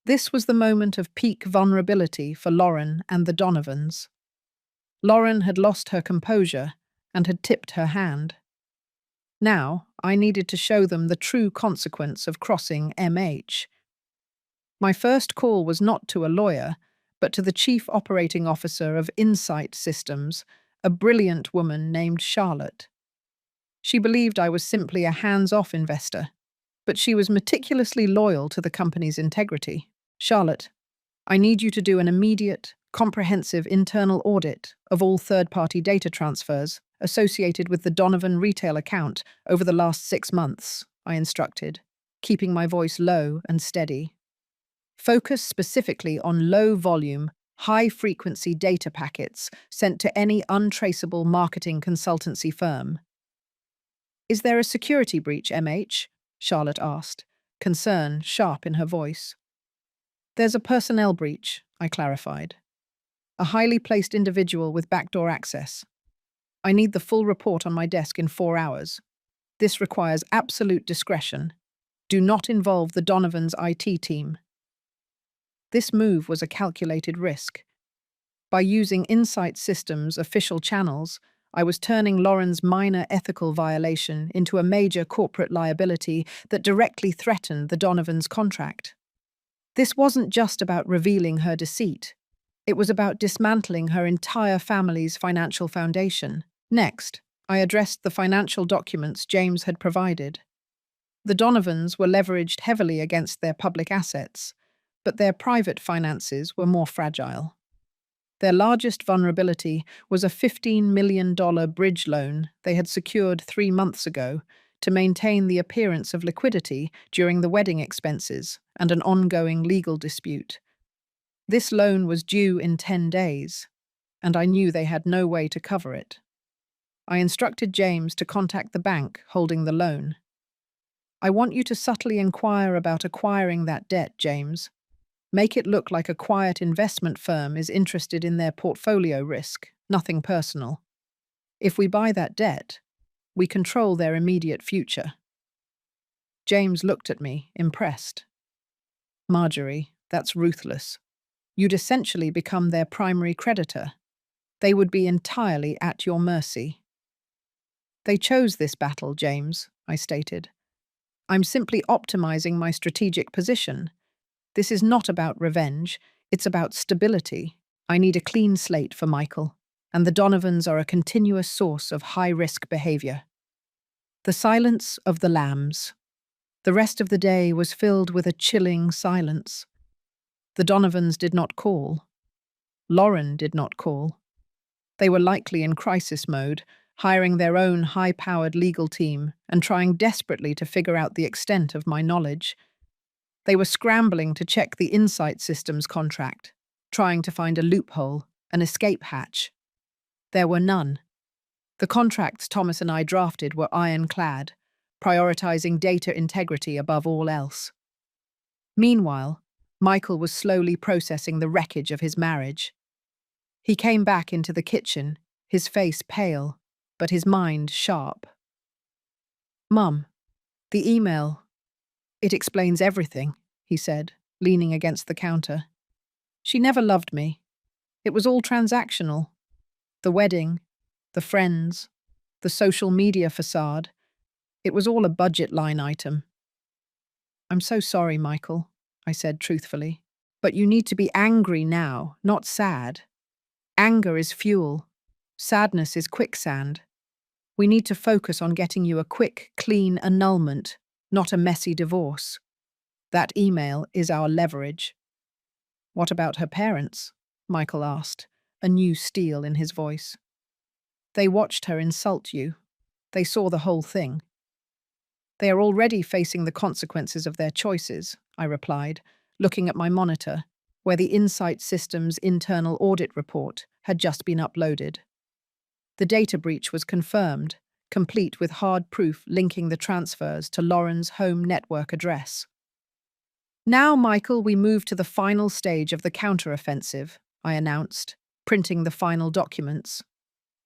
This was the moment of peak vulnerability for Lauren and the Donovans. Lauren had lost her composure and had tipped her hand. Now, I needed to show them the true consequence of crossing MH. My first call was not to a lawyer, but to the Chief Operating Officer of Insight Systems, a brilliant woman named Charlotte. She believed I was simply a hands-off investor, but she was meticulously loyal to the company's integrity. "Charlotte, I need you to do an immediate, comprehensive internal audit of all third-party data transfers associated with the Donovan retail account over the last 6 months," I instructed, keeping my voice low and steady. "Focus specifically on low-volume, high-frequency data packets sent to any untraceable marketing consultancy firm." "Is there a security breach, MH?" Charlotte asked, concern sharp in her voice. "There's a personnel breach," I clarified. "A highly placed individual with backdoor access. I need the full report on my desk in 4 hours. This requires absolute discretion. Do not involve the Donovan's IT team." This move was a calculated risk. By using Insight Systems' official channels, I was turning Lauren's minor ethical violation into a major corporate liability that directly threatened the Donovans' contract. This wasn't just about revealing her deceit. It was about dismantling her entire family's financial foundation. Next, I addressed the financial documents James had provided. The Donovans were leveraged heavily against their public assets, but their private finances were more fragile. Their largest vulnerability was a $15 million bridge loan they had secured 3 months ago to maintain the appearance of liquidity during the wedding expenses and an ongoing legal dispute. This loan was due in 10 days, and I knew they had no way to cover it. I instructed James to contact the bank holding the loan. "I want you to subtly inquire about acquiring that debt, James. Make it look like a quiet investment firm is interested in their portfolio risk, nothing personal. If we buy that debt, we control their immediate future." James looked at me, impressed. "Marjorie, that's ruthless. You'd essentially become their primary creditor. They would be entirely at your mercy." "They chose this battle, James," I stated. "I'm simply optimizing my strategic position. This is not about revenge, it's about stability. I need a clean slate for Michael, and the Donovans are a continuous source of high-risk behavior." The silence of the lambs. The rest of the day was filled with a chilling silence. The Donovans did not call. Lauren did not call. They were likely in crisis mode, hiring their own high-powered legal team and trying desperately to figure out the extent of my knowledge. They were scrambling to check the Insight Systems contract, trying to find a loophole, an escape hatch. There were none. The contracts Thomas and I drafted were ironclad, prioritizing data integrity above all else. Meanwhile, Michael was slowly processing the wreckage of his marriage. He came back into the kitchen, his face pale, but his mind sharp. "Mum, the email, it explains everything," he said, leaning against the counter. "She never loved me. It was all transactional. The wedding, the friends, the social media facade. It was all a budget line item." "I'm so sorry, Michael," I said truthfully. "But you need to be angry now, not sad. Anger is fuel. Sadness is quicksand. We need to focus on getting you a quick, clean annulment, not a messy divorce. That email is our leverage." "What about her parents?" Michael asked, a new steel in his voice. "They watched her insult you. They saw the whole thing." "They are already facing the consequences of their choices," I replied, looking at my monitor, where the Insight Systems internal audit report had just been uploaded. The data breach was confirmed, complete with hard proof linking the transfers to Lauren's home network address. "Now, Michael, we move to the final stage of the counteroffensive," I announced, printing the final documents.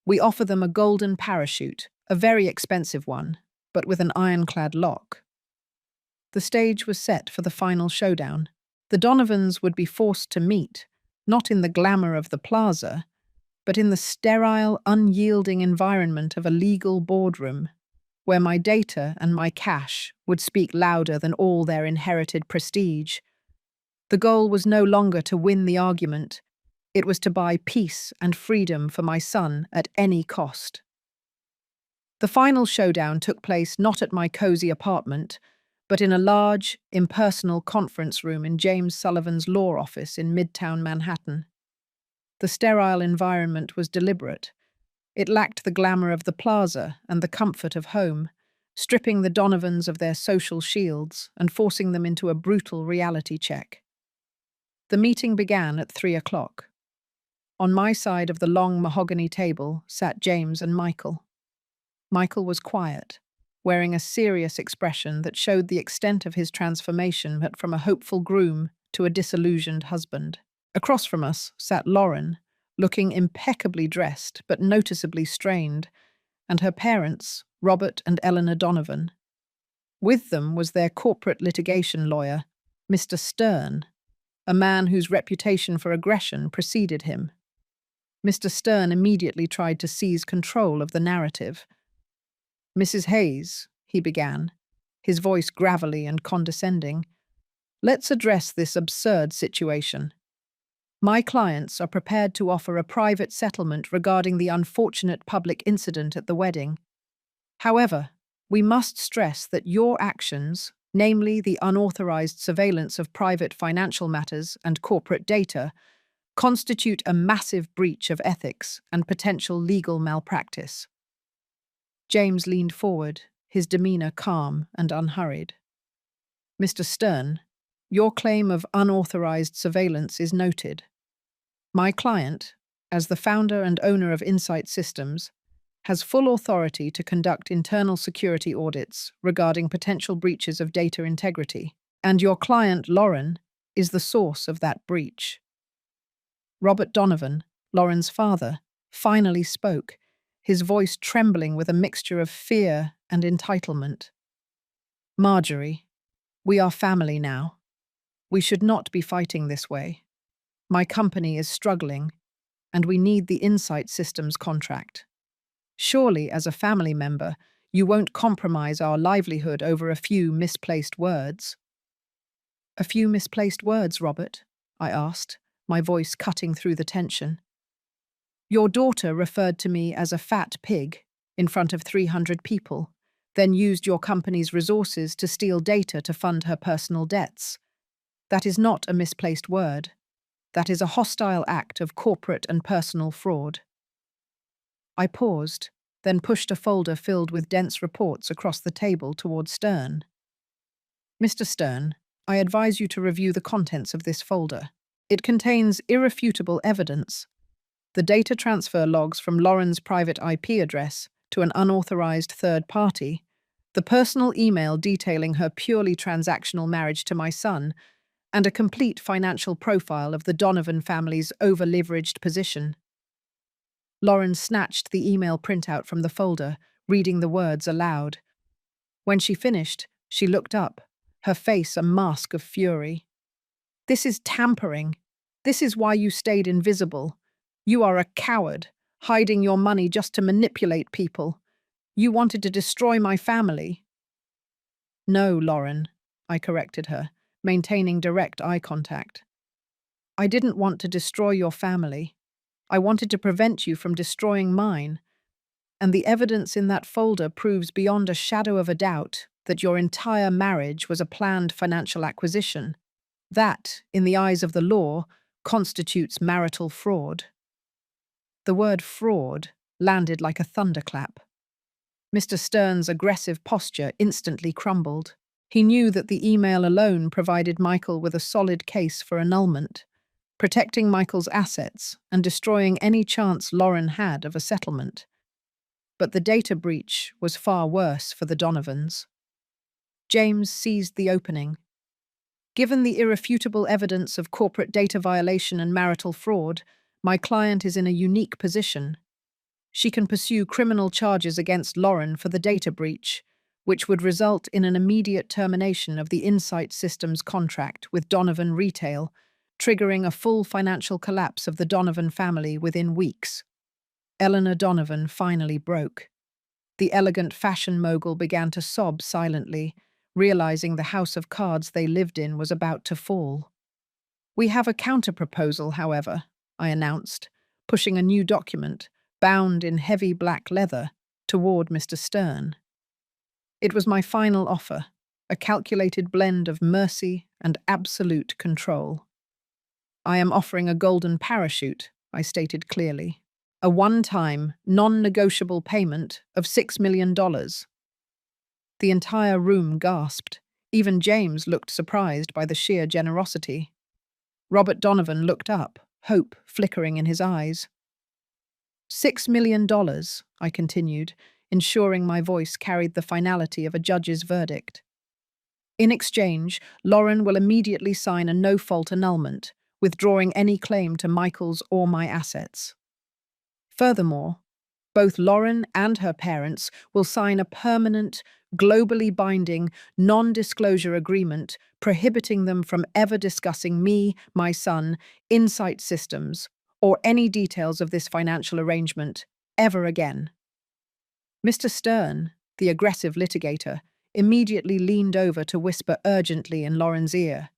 "We offer them a golden parachute, a very expensive one, but with an ironclad lock." The stage was set for the final showdown. The Donovans would be forced to meet, not in the glamour of the plaza, but in the sterile, unyielding environment of a legal boardroom, where my data and my cash would speak louder than all their inherited prestige. The goal was no longer to win the argument. It was to buy peace and freedom for my son at any cost. The final showdown took place not at my cozy apartment, but in a large, impersonal conference room in James Sullivan's law office in Midtown Manhattan. The sterile environment was deliberate. It lacked the glamour of the plaza and the comfort of home, stripping the Donovans of their social shields and forcing them into a brutal reality check. The meeting began at 3:00. On my side of the long mahogany table sat James and Michael. Michael was quiet, wearing a serious expression that showed the extent of his transformation from a hopeful groom to a disillusioned husband. Across from us sat Lauren, looking impeccably dressed but noticeably strained, and her parents, Robert and Eleanor Donovan. With them was their corporate litigation lawyer, Mr. Stern, a man whose reputation for aggression preceded him. Mr. Stern immediately tried to seize control of the narrative. "Mrs. Hayes," he began, his voice gravelly and condescending, "let's address this absurd situation. My clients are prepared to offer a private settlement regarding the unfortunate public incident at the wedding. However, we must stress that your actions, namely the unauthorized surveillance of private financial matters and corporate data, constitute a massive breach of ethics and potential legal malpractice. James leaned forward, his demeanor calm and unhurried. Mr. Stern, your claim of unauthorized surveillance is noted. My client, as the founder and owner of Insight Systems, has full authority to conduct internal security audits regarding potential breaches of data integrity, and your client, Lauren, is the source of that breach. Robert Donovan, Lauren's father, finally spoke, his voice trembling with a mixture of fear and entitlement. Marjorie, we are family now. We should not be fighting this way. My company is struggling, and we need the Insight Systems contract. Surely, as a family member, you won't compromise our livelihood over a few misplaced words. A few misplaced words, Robert? I asked, my voice cutting through the tension. Your daughter referred to me as a fat pig in front of 300 people, then used your company's resources to steal data to fund her personal debts. That is not a misplaced word. That is a hostile act of corporate and personal fraud. I paused, then pushed a folder filled with dense reports across the table toward Stern. Mr. Stern, I advise you to review the contents of this folder. It contains irrefutable evidence. The data transfer logs from Lauren's private IP address to an unauthorized third party, the personal email detailing her purely transactional marriage to my son, and a complete financial profile of the Donovan family's over-leveraged position. Lauren snatched the email printout from the folder, reading the words aloud. When she finished, she looked up, her face a mask of fury. This is tampering. This is why you stayed invisible. You are a coward, hiding your money just to manipulate people. You wanted to destroy my family. No, Lauren, I corrected her, maintaining direct eye contact. I didn't want to destroy your family. I wanted to prevent you from destroying mine. And the evidence in that folder proves beyond a shadow of a doubt that your entire marriage was a planned financial acquisition. That, in the eyes of the law, constitutes marital fraud. The word fraud landed like a thunderclap. Mr. Stern's aggressive posture instantly crumbled. He knew that the email alone provided Michael with a solid case for annulment, protecting Michael's assets and destroying any chance Lauren had of a settlement. But the data breach was far worse for the Donovans. James seized the opening. Given the irrefutable evidence of corporate data violation and marital fraud, my client is in a unique position. She can pursue criminal charges against Lauren for the data breach, which would result in an immediate termination of the Insight Systems contract with Donovan Retail, triggering a full financial collapse of the Donovan family within weeks. Eleanor Donovan finally broke. The elegant fashion mogul began to sob silently, realizing the house of cards they lived in was about to fall. We have a counter-proposal, however, I announced, pushing a new document, bound in heavy black leather, toward Mr. Stern. It was my final offer, a calculated blend of mercy and absolute control. I am offering a golden parachute, I stated clearly. A one-time, non-negotiable payment of $6 million. The entire room gasped. Even James looked surprised by the sheer generosity. Robert Donovan looked up, hope flickering in his eyes. $6 million, I continued, ensuring my voice carried the finality of a judge's verdict. In exchange, Lauren will immediately sign a no-fault annulment, withdrawing any claim to Michael's or my assets. Furthermore, both Lauren and her parents will sign a permanent, globally binding, non-disclosure agreement prohibiting them from ever discussing me, my son, Insight Systems, or any details of this financial arrangement ever again. Mr. Stern, the aggressive litigator, immediately leaned over to whisper urgently in Lauren's ear.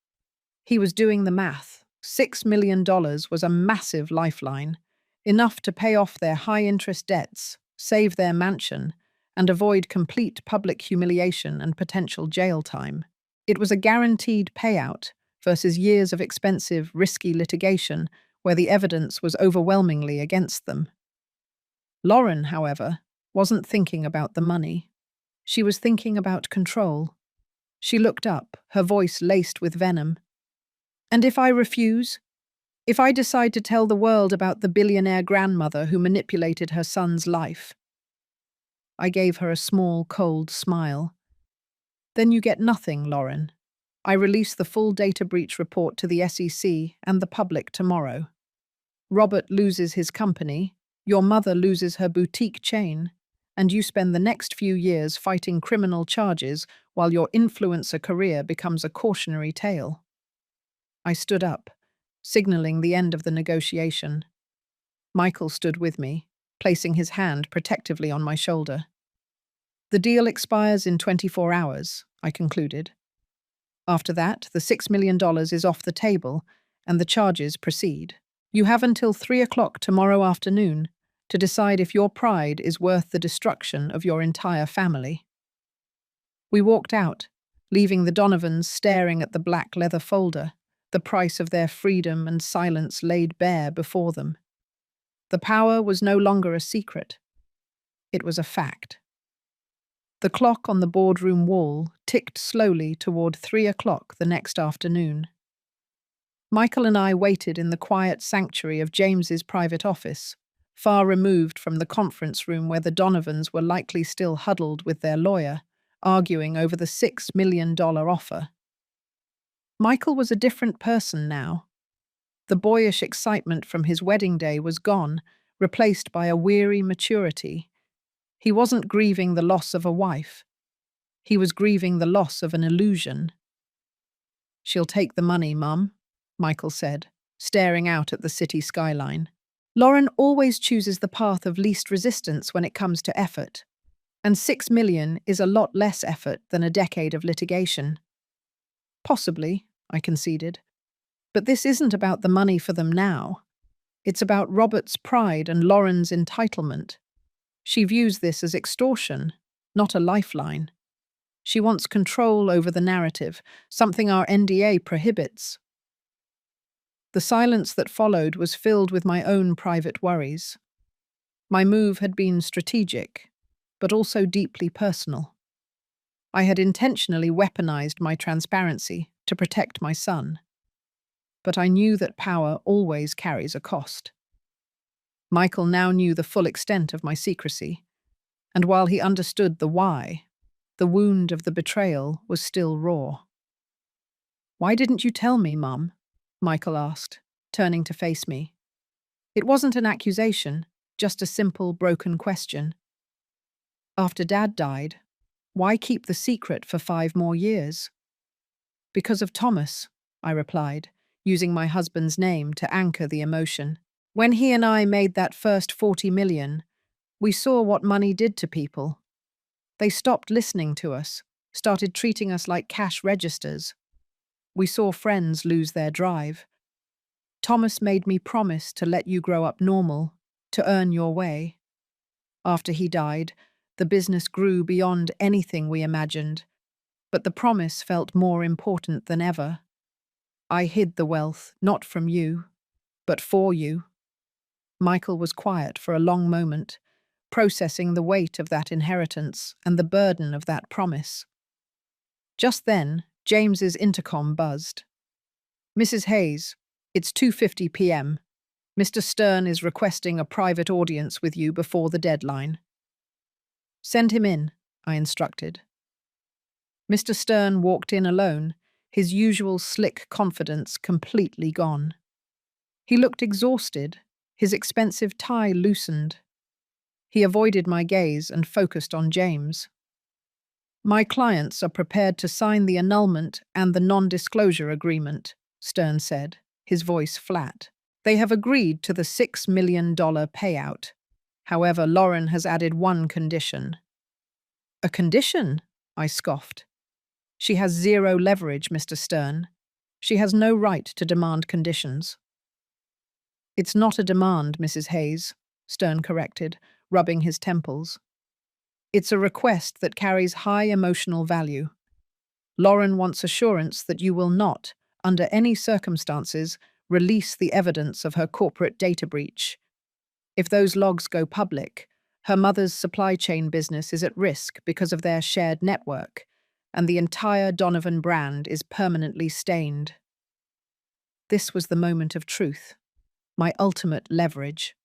He was doing the math, $6 million was a massive lifeline, enough to pay off their high-interest debts, save their mansion, and avoid complete public humiliation and potential jail time. It was a guaranteed payout versus years of expensive, risky litigation where the evidence was overwhelmingly against them. Lauren, however, wasn't thinking about the money. She was thinking about control. She looked up, her voice laced with venom. "And if I refuse? If I decide to tell the world about the billionaire grandmother who manipulated her son's life?" I gave her a small, cold smile. "Then you get nothing, Lauren. I release the full data breach report to the SEC and the public tomorrow. Robert loses his company, your mother loses her boutique chain, and you spend the next few years fighting criminal charges while your influencer career becomes a cautionary tale." I stood up, signaling the end of the negotiation. Michael stood with me, placing his hand protectively on my shoulder. "The deal expires in 24 hours, I concluded. After that, the $6 million is off the table and the charges proceed. You have until 3 o'clock tomorrow afternoon to decide if your pride is worth the destruction of your entire family." We walked out, leaving the Donovans staring at the black leather folder, the price of their freedom and silence laid bare before them. The power was no longer a secret. It was a fact. The clock on the boardroom wall ticked slowly toward 3 o'clock the next afternoon. Michael and I waited in the quiet sanctuary of James's private office, far removed from the conference room where the Donovans were likely still huddled with their lawyer, arguing over the $6 million offer. Michael was a different person now. The boyish excitement from his wedding day was gone, replaced by a weary maturity. He wasn't grieving the loss of a wife. He was grieving the loss of an illusion. "She'll take the money, Mum," Michael said, staring out at the city skyline. "Lauren always chooses the path of least resistance when it comes to effort, and $6 million is a lot less effort than a decade of litigation." "Possibly," I conceded. "But this isn't about the money for them now. It's about Robert's pride and Lauren's entitlement. She views this as extortion, not a lifeline. She wants control over the narrative, something our NDA prohibits." The silence that followed was filled with my own private worries. My move had been strategic, but also deeply personal. I had intentionally weaponized my transparency to protect my son. But I knew that power always carries a cost. Michael now knew the full extent of my secrecy, and while he understood the why, the wound of the betrayal was still raw. "Why didn't you tell me, Mum?" Michael asked, turning to face me. It wasn't an accusation, just a simple, broken question. "After Dad died, why keep the secret for 5 more years?" "Because of Thomas," I replied, using my husband's name to anchor the emotion. "When he and I made that first 40 million, we saw what money did to people. They stopped listening to us, started treating us like cash registers. We saw friends lose their drive. Thomas made me promise to let you grow up normal, to earn your way. After he died, the business grew beyond anything we imagined, but the promise felt more important than ever. I hid the wealth, not from you, but for you." Michael was quiet for a long moment, processing the weight of that inheritance and the burden of that promise. Just then, James's intercom buzzed. "Mrs. Hayes, it's 2:50 p.m. Mr. Stern is requesting a private audience with you before the deadline." "Send him in," I instructed. Mr. Stern walked in alone, his usual slick confidence completely gone. He looked exhausted, his expensive tie loosened. He avoided my gaze and focused on James. "My clients are prepared to sign the annulment and the non-disclosure agreement," Stern said, his voice flat. "They have agreed to the $6 million payout. However, Lauren has added one condition." "A condition?" I scoffed. "She has zero leverage, Mr. Stern. She has no right to demand conditions. It's not a demand, Mrs. Hayes, Stern corrected, rubbing his temples. It's a request that carries high emotional value. Lauren wants assurance that you will not, under any circumstances, release the evidence of her corporate data breach. If those logs go public, her mother's supply chain business is at risk because of their shared network, and the entire Donovan brand is permanently stained. This was the moment of truth, my ultimate leverage.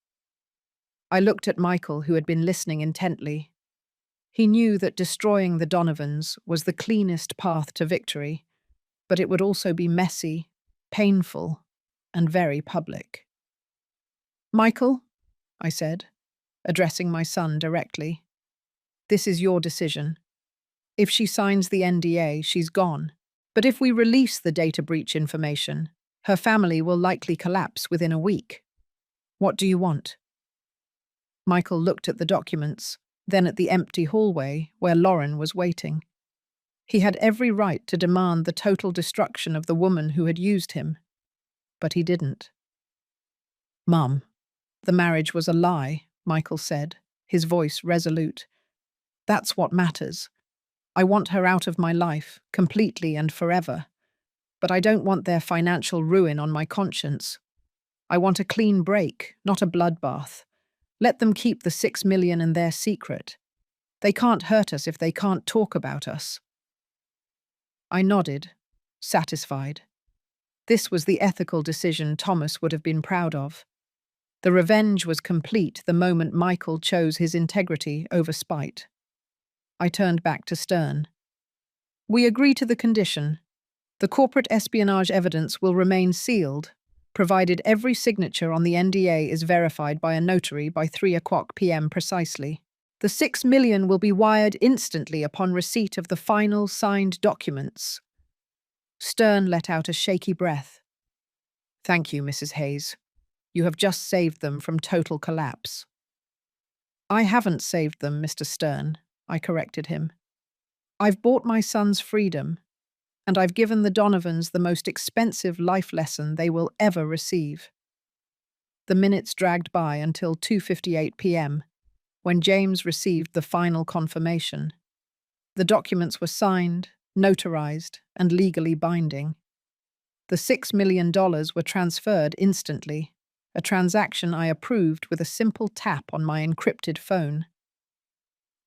I looked at Michael, who had been listening intently. He knew that destroying the Donovans was the cleanest path to victory, but it would also be messy, painful, and very public. Michael, I said, addressing my son directly, this is your decision. If she signs the NDA, she's gone. But if we release the data breach information, her family will likely collapse within a week. What do you want? Michael looked at the documents, then at the empty hallway where Lauren was waiting. He had every right to demand the total destruction of the woman who had used him, but he didn't. Mum, the marriage was a lie, Michael said, his voice resolute. That's what matters. I want her out of my life, completely and forever. But I don't want their financial ruin on my conscience. I want a clean break, not a bloodbath. Let them keep the $6 million and their secret. They can't hurt us if they can't talk about us. I nodded, satisfied. This was the ethical decision Thomas would have been proud of. The revenge was complete the moment Michael chose his integrity over spite. I turned back to Stern. We agree to the condition. The corporate espionage evidence will remain sealed, provided every signature on the NDA is verified by a notary by 3:00 p.m. precisely. The $6 million will be wired instantly upon receipt of the final signed documents. Stern let out a shaky breath. Thank you, Mrs. Hayes. You have just saved them from total collapse. I haven't saved them, Mr. Stern, I corrected him. I've bought my son's freedom, and I've given the Donovans the most expensive life lesson they will ever receive. The minutes dragged by until 2:58 p.m., when James received the final confirmation. The documents were signed, notarized, and legally binding. The $6 million were transferred instantly, a transaction I approved with a simple tap on my encrypted phone.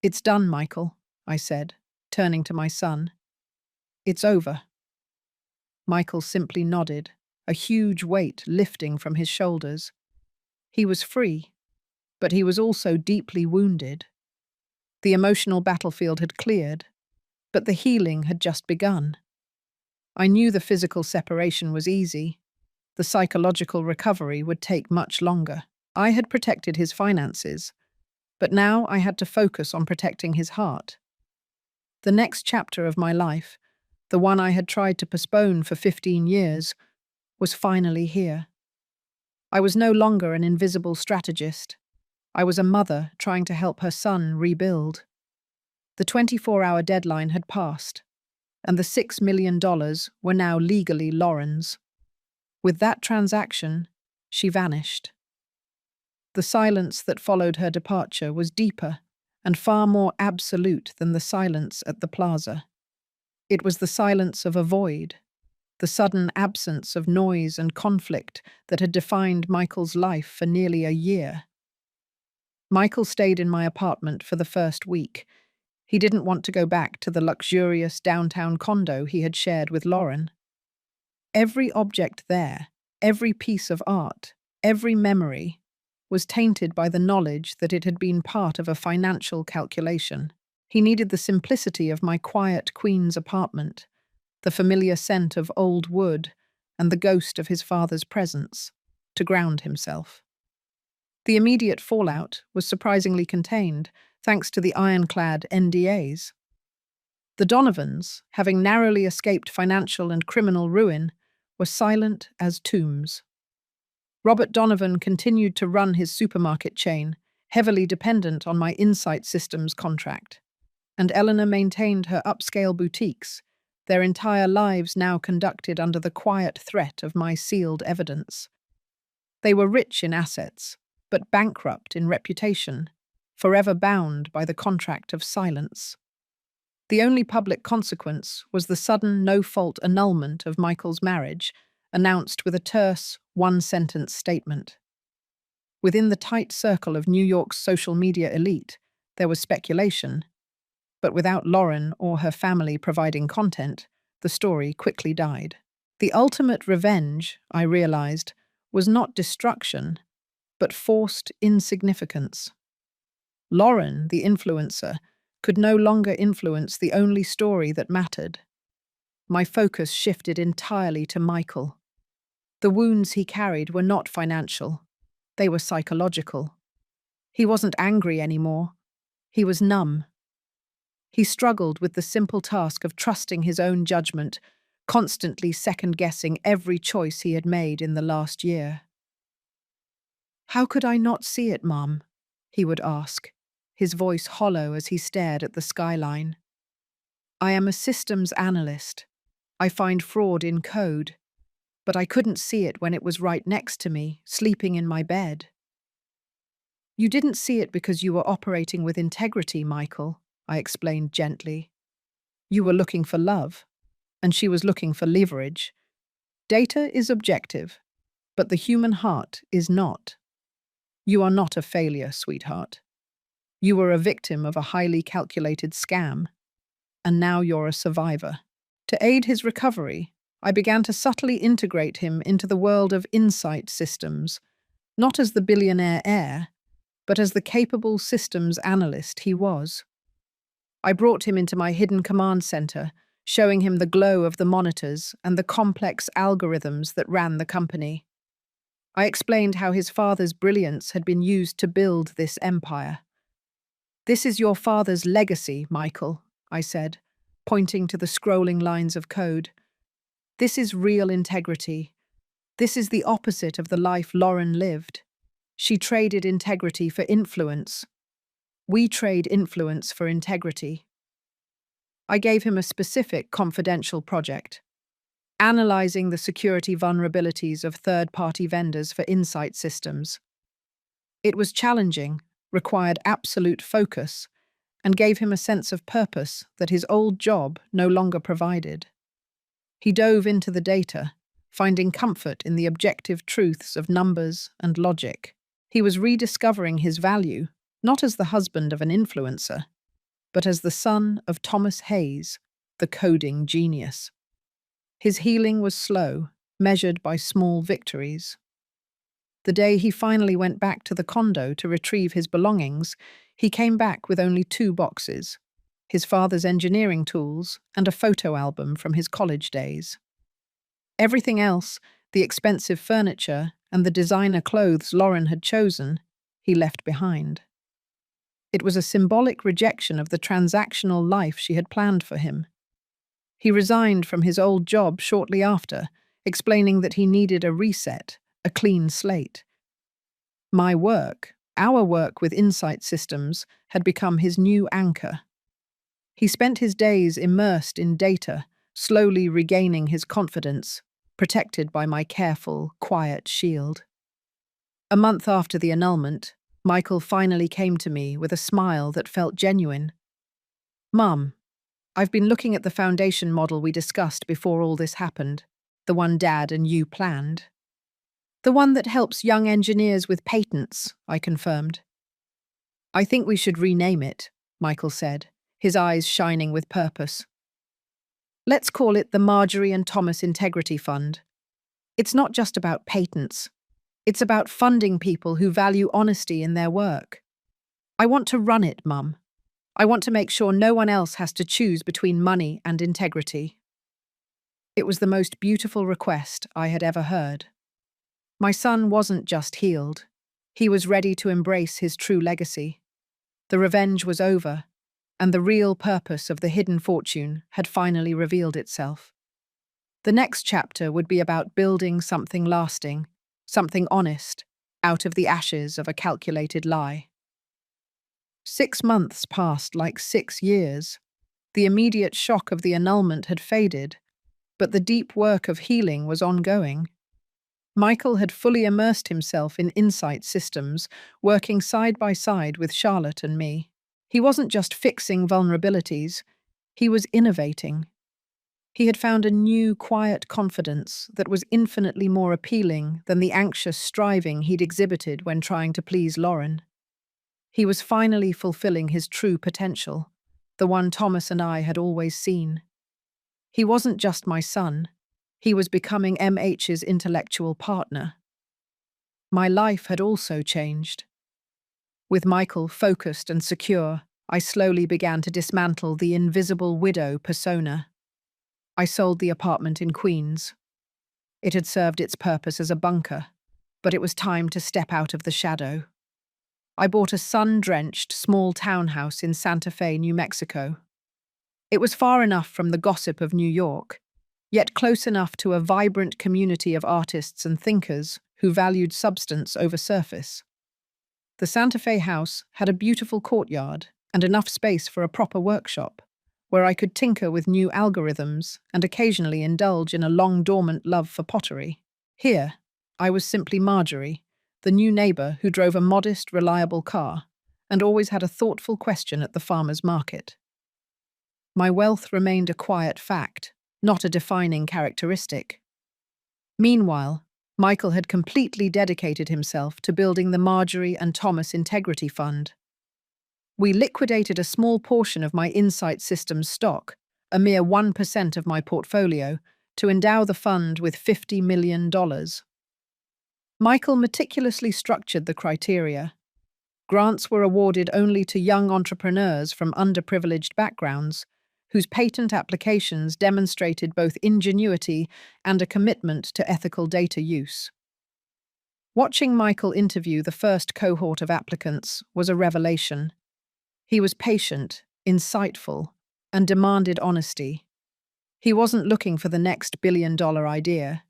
It's done, Michael, I said, turning to my son. It's over. Michael simply nodded, a huge weight lifting from his shoulders. He was free, but he was also deeply wounded. The emotional battlefield had cleared, but the healing had just begun. I knew the physical separation was easy. The psychological recovery would take much longer. I had protected his finances, but now I had to focus on protecting his heart. The next chapter of my life, the one I had tried to postpone for 15 years, was finally here. I was no longer an invisible strategist. I was a mother trying to help her son rebuild. The 24-hour deadline had passed, and the $6 million were now legally Lauren's. With that transaction, she vanished. The silence that followed her departure was deeper and far more absolute than the silence at the plaza. It was the silence of a void, the sudden absence of noise and conflict that had defined Michael's life for nearly a year. Michael stayed in my apartment for the first week. He didn't want to go back to the luxurious downtown condo he had shared with Lauren. Every object there, every piece of art, every memory, was tainted by the knowledge that it had been part of a financial calculation. He needed the simplicity of my quiet Queen's apartment, the familiar scent of old wood, and the ghost of his father's presence, to ground himself. The immediate fallout was surprisingly contained, thanks to the ironclad NDAs. The Donovans, having narrowly escaped financial and criminal ruin, were silent as tombs. Robert Donovan continued to run his supermarket chain, heavily dependent on my Insight Systems contract, and Eleanor maintained her upscale boutiques, their entire lives now conducted under the quiet threat of my sealed evidence. They were rich in assets, but bankrupt in reputation, forever bound by the contract of silence. The only public consequence was the sudden no-fault annulment of Michael's marriage, announced with a terse, one-sentence statement. Within the tight circle of New York's social media elite, there was speculation, but without Lauren or her family providing content, the story quickly died. The ultimate revenge, I realized, was not destruction, but forced insignificance. Lauren, the influencer, could no longer influence the only story that mattered. My focus shifted entirely to Michael. The wounds he carried were not financial. They were psychological. He wasn't angry anymore. He was numb. He struggled with the simple task of trusting his own judgment, constantly second-guessing every choice he had made in the last year. "How could I not see it, Mom?" he would ask, his voice hollow as he stared at the skyline. "I am a systems analyst. I find fraud in code, but I couldn't see it when it was right next to me, sleeping in my bed." "You didn't see it because you were operating with integrity, Michael," I explained gently. "You were looking for love, and she was looking for leverage. Data is objective, but the human heart is not. You are not a failure, sweetheart. You were a victim of a highly calculated scam, and now you're a survivor." To aid his recovery, I began to subtly integrate him into the world of insight systems, not as the billionaire heir, but as the capable systems analyst he was. I brought him into my hidden command center, showing him the glow of the monitors and the complex algorithms that ran the company. I explained how his father's brilliance had been used to build this empire. "This is your father's legacy, Michael," I said, pointing to the scrolling lines of code. "This is real integrity. This is the opposite of the life Lauren lived. She traded integrity for influence. We trade influence for integrity." I gave him a specific confidential project, analyzing the security vulnerabilities of third-party vendors for insight systems. It was challenging, required absolute focus, and gave him a sense of purpose that his old job no longer provided. He dove into the data, finding comfort in the objective truths of numbers and logic. He was rediscovering his value, not as the husband of an influencer, but as the son of Thomas Hayes, the coding genius. His healing was slow, measured by small victories. The day he finally went back to the condo to retrieve his belongings, he came back with only 2 boxes, his father's engineering tools and a photo album from his college days. Everything else, the expensive furniture and the designer clothes Lauren had chosen, he left behind. It was a symbolic rejection of the transactional life she had planned for him. He resigned from his old job shortly after, explaining that he needed a reset, a clean slate. Our work with insight systems, had become his new anchor. He spent his days immersed in data, slowly regaining his confidence, protected by my careful, quiet shield. A month after the annulment, Michael finally came to me with a smile that felt genuine. "Mum, I've been looking at the foundation model we discussed before all this happened, the one Dad and you planned." "The one that helps young engineers with patents," I confirmed. "I think we should rename it," Michael said, his eyes shining with purpose. "Let's call it the Marjorie and Thomas Integrity Fund. It's not just about patents. It's about funding people who value honesty in their work. I want to run it, Mum. I want to make sure no one else has to choose between money and integrity." It was the most beautiful request I had ever heard. My son wasn't just healed. He was ready to embrace his true legacy. The revenge was over, and the real purpose of the hidden fortune had finally revealed itself. The next chapter would be about building something lasting, something honest, out of the ashes of a calculated lie. 6 months passed like 6 years. The immediate shock of the annulment had faded, but the deep work of healing was ongoing. Michael had fully immersed himself in insight systems, working side by side with Charlotte and me. He wasn't just fixing vulnerabilities, he was innovating. He had found a new, quiet confidence that was infinitely more appealing than the anxious striving he'd exhibited when trying to please Lauren. He was finally fulfilling his true potential, the one Thomas and I had always seen. He wasn't just my son, he was becoming MH's intellectual partner. My life had also changed. With Michael focused and secure, I slowly began to dismantle the invisible widow persona. I sold the apartment in Queens. It had served its purpose as a bunker, but it was time to step out of the shadow. I bought a sun-drenched small townhouse in Santa Fe, New Mexico. It was far enough from the gossip of New York, yet close enough to a vibrant community of artists and thinkers who valued substance over surface. The Santa Fe house had a beautiful courtyard and enough space for a proper workshop, where I could tinker with new algorithms and occasionally indulge in a long-dormant love for pottery. Here, I was simply Marjorie, the new neighbor who drove a modest, reliable car and always had a thoughtful question at the farmer's market. My wealth remained a quiet fact, not a defining characteristic. Meanwhile, Michael had completely dedicated himself to building the Marjorie and Thomas Integrity Fund. We liquidated a small portion of my Insight Systems stock, a mere 1% of my portfolio, to endow the fund with $50 million. Michael meticulously structured the criteria. Grants were awarded only to young entrepreneurs from underprivileged backgrounds, whose patent applications demonstrated both ingenuity and a commitment to ethical data use. Watching Michael interview the first cohort of applicants was a revelation. He was patient, insightful, and demanded honesty. He wasn't looking for the next billion-dollar idea.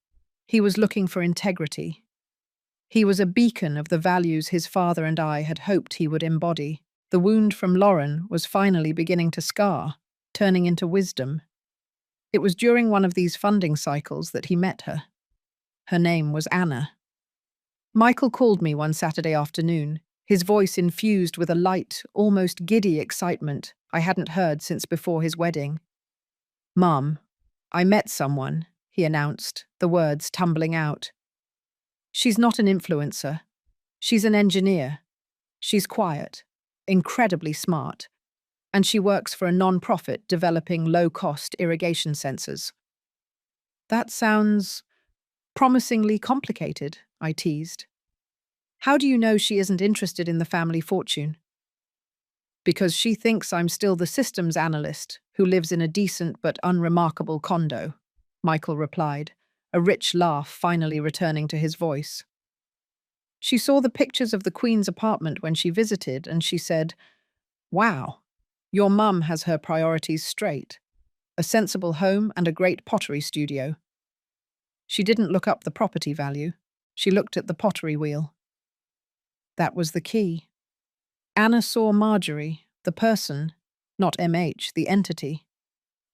He was looking for integrity. He was a beacon of the values his father and I had hoped he would embody. The wound from Lauren was finally beginning to scar, turning into wisdom. It was during one of these funding cycles that he met her. Her name was Anna. Michael called me one Saturday afternoon, his voice infused with a light, almost giddy excitement I hadn't heard since before his wedding. "Mum, I met someone," he announced, the words tumbling out. "She's not an influencer. She's an engineer. She's quiet, incredibly smart, and she works for a non-profit developing low-cost irrigation sensors." "That sounds promisingly complicated," I teased. "How do you know she isn't interested in the family fortune?" "Because she thinks I'm still the systems analyst who lives in a decent but unremarkable condo," Michael replied, a rich laugh finally returning to his voice. "She saw the pictures of the Queen's apartment when she visited, and she said, 'Wow, your mum has her priorities straight. A sensible home and a great pottery studio.' She didn't look up the property value. She looked at the pottery wheel." That was the key. Anna saw Marjorie, the person, not MH, the entity.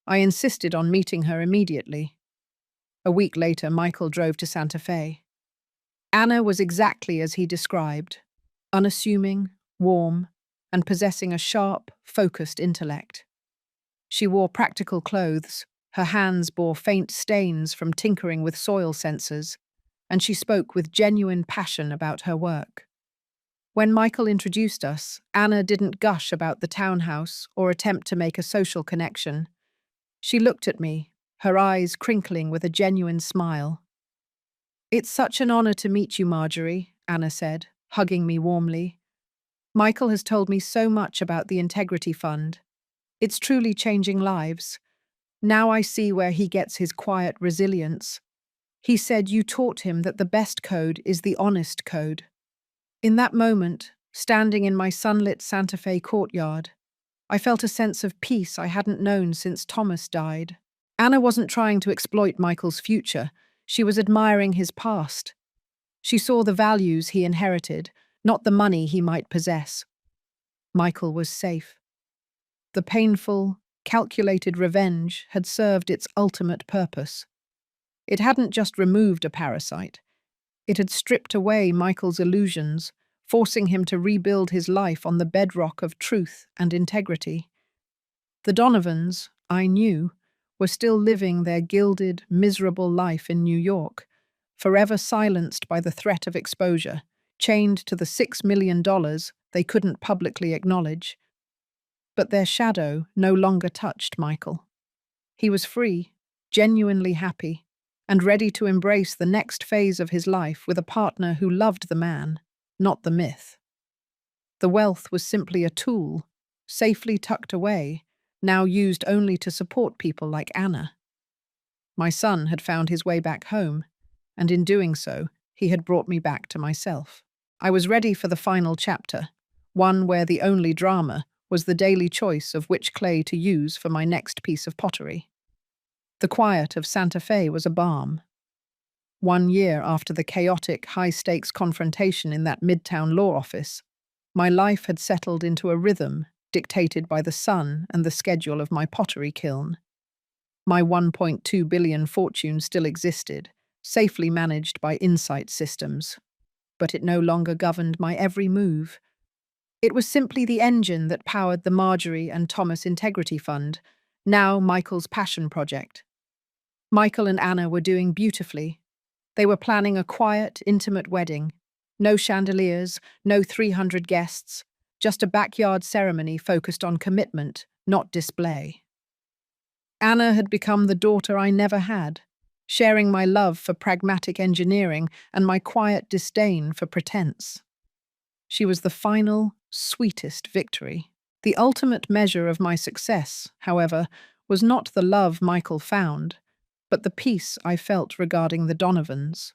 I insisted on meeting her immediately. A week later, Michael drove to Santa Fe. Anna was exactly as he described, unassuming, warm, and possessing a sharp, focused intellect. She wore practical clothes, her hands bore faint stains from tinkering with soil sensors, and she spoke with genuine passion about her work. When Michael introduced us, Anna didn't gush about the townhouse or attempt to make a social connection. She looked at me, her eyes crinkling with a genuine smile. "It's such an honor to meet you, Marjorie," Anna said, hugging me warmly. "Michael has told me so much about the Integrity Fund. It's truly changing lives. Now I see where he gets his quiet resilience. He said you taught him that the best code is the honest code." In that moment, standing in my sunlit Santa Fe courtyard, I felt a sense of peace I hadn't known since Thomas died. Anna wasn't trying to exploit Michael's future. She was admiring his past. She saw the values he inherited, not the money he might possess. Michael was safe. The painful, calculated revenge had served its ultimate purpose. It hadn't just removed a parasite. It had stripped away Michael's illusions, forcing him to rebuild his life on the bedrock of truth and integrity. The Donovans, I knew, were still living their gilded, miserable life in New York, forever silenced by the threat of exposure, chained to the $6 million they couldn't publicly acknowledge. But their shadow no longer touched Michael. He was free, genuinely happy, and ready to embrace the next phase of his life with a partner who loved the man, not the myth. The wealth was simply a tool, safely tucked away, now used only to support people like Anna. My son had found his way back home, and in doing so, he had brought me back to myself. I was ready for the final chapter, one where the only drama was the daily choice of which clay to use for my next piece of pottery. The quiet of Santa Fe was a balm. 1 year after the chaotic, high-stakes confrontation in that midtown law office, my life had settled into a rhythm dictated by the sun and the schedule of my pottery kiln. My 1.2 billion fortune still existed, safely managed by insight systems, but it no longer governed my every move. It was simply the engine that powered the Marjorie and Thomas Integrity Fund, now Michael's passion project. Michael and Anna were doing beautifully. They were planning a quiet, intimate wedding. No chandeliers, no 300 guests, just a backyard ceremony focused on commitment, not display. Anna had become the daughter I never had, sharing my love for pragmatic engineering and my quiet disdain for pretense. She was the final, sweetest victory. The ultimate measure of my success, however, was not the love Michael found, but the peace I felt regarding the Donovans.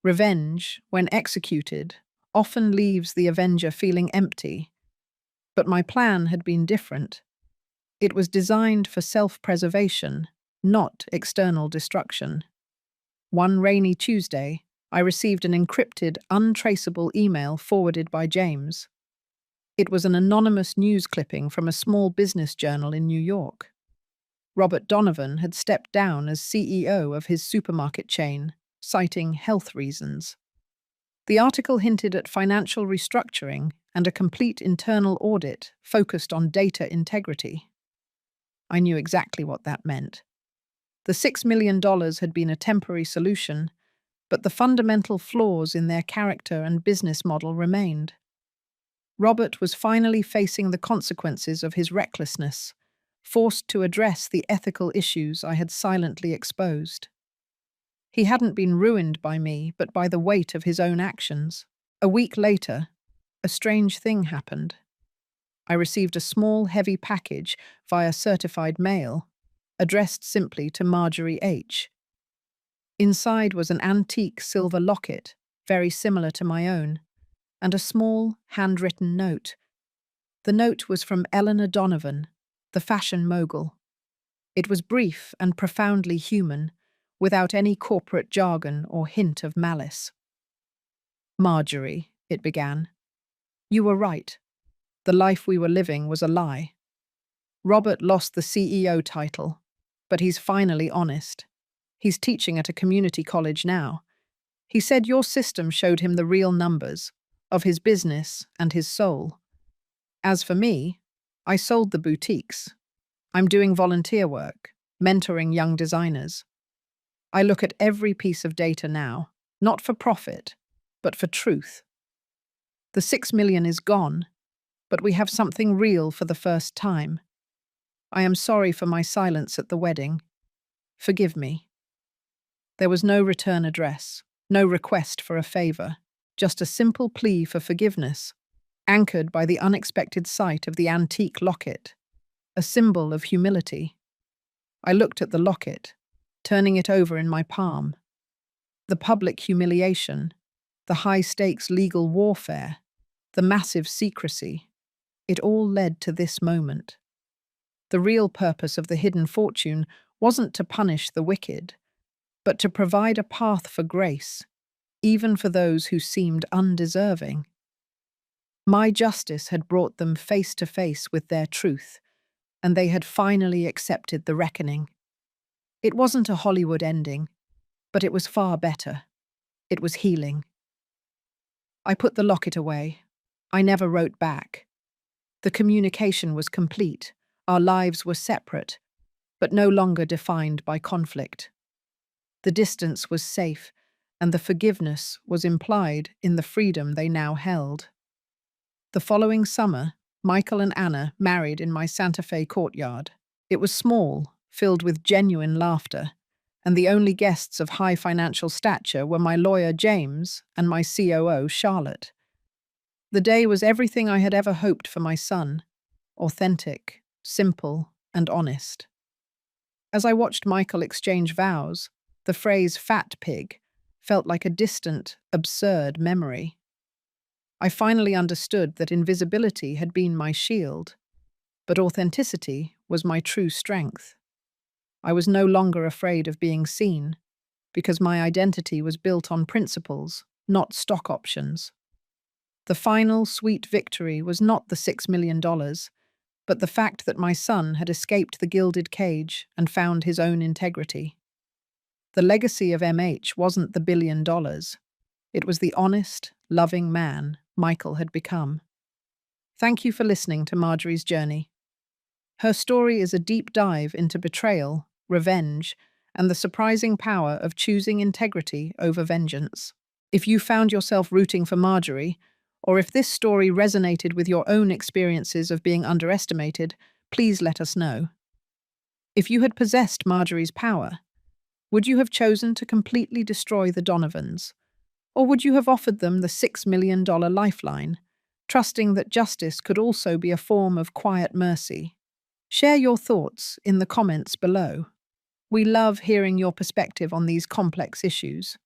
Revenge, when executed, often leaves the avenger feeling empty. But my plan had been different. It was designed for self-preservation, not external destruction. One rainy Tuesday, I received an encrypted, untraceable email forwarded by James. It was an anonymous news clipping from a small business journal in New York. Robert Donovan had stepped down as CEO of his supermarket chain, citing health reasons. The article hinted at financial restructuring and a complete internal audit focused on data integrity. I knew exactly what that meant. The $6 million had been a temporary solution, but the fundamental flaws in their character and business model remained. Robert was finally facing the consequences of his recklessness, forced to address the ethical issues I had silently exposed. He hadn't been ruined by me, but by the weight of his own actions. A week later, a strange thing happened. I received a small, heavy package via certified mail, addressed simply to Marjorie H. Inside was an antique silver locket, very similar to my own, and a small, handwritten note. The note was from Eleanor Donovan, the fashion mogul. It was brief and profoundly human, without any corporate jargon or hint of malice. "Marjorie," it began, "you were right. The life we were living was a lie. Robert lost the CEO title, but he's finally honest. He's teaching at a community college now. He said your system showed him the real numbers of his business and his soul. As for me, I sold the boutiques. I'm doing volunteer work, mentoring young designers. I look at every piece of data now, not for profit, but for truth. The $6 million is gone, but we have something real for the first time. I am sorry for my silence at the wedding. Forgive me." There was no return address, no request for a favor, just a simple plea for forgiveness, anchored by the unexpected sight of the antique locket, a symbol of humility. I looked at the locket, turning it over in my palm. The public humiliation, the high-stakes legal warfare, the massive secrecy, it all led to this moment. The real purpose of the hidden fortune wasn't to punish the wicked, but to provide a path for grace, even for those who seemed undeserving. My justice had brought them face to face with their truth, and they had finally accepted the reckoning. It wasn't a Hollywood ending, but it was far better. It was healing. I put the locket away. I never wrote back. The communication was complete. Our lives were separate, but no longer defined by conflict. The distance was safe, and the forgiveness was implied in the freedom they now held. The following summer, Michael and Anna married in my Santa Fe courtyard. It was small, filled with genuine laughter, and the only guests of high financial stature were my lawyer James and my COO Charlotte. The day was everything I had ever hoped for my son: authentic, simple, and honest. As I watched Michael exchange vows, the phrase "fat pig" felt like a distant, absurd memory. I finally understood that invisibility had been my shield, but authenticity was my true strength. I was no longer afraid of being seen, because my identity was built on principles, not stock options. The final sweet victory was not the $6 million, but the fact that my son had escaped the gilded cage and found his own integrity. The legacy of MH wasn't the $1 billion. It was the honest, loving man Michael had become. Thank you for listening to Marjorie's journey. Her story is a deep dive into betrayal, revenge, and the surprising power of choosing integrity over vengeance. If you found yourself rooting for Marjorie, or if this story resonated with your own experiences of being underestimated, please let us know. If you had possessed Marjorie's power, would you have chosen to completely destroy the Donovans? Or would you have offered them the $6 million lifeline, trusting that justice could also be a form of quiet mercy? Share your thoughts in the comments below. We love hearing your perspective on these complex issues.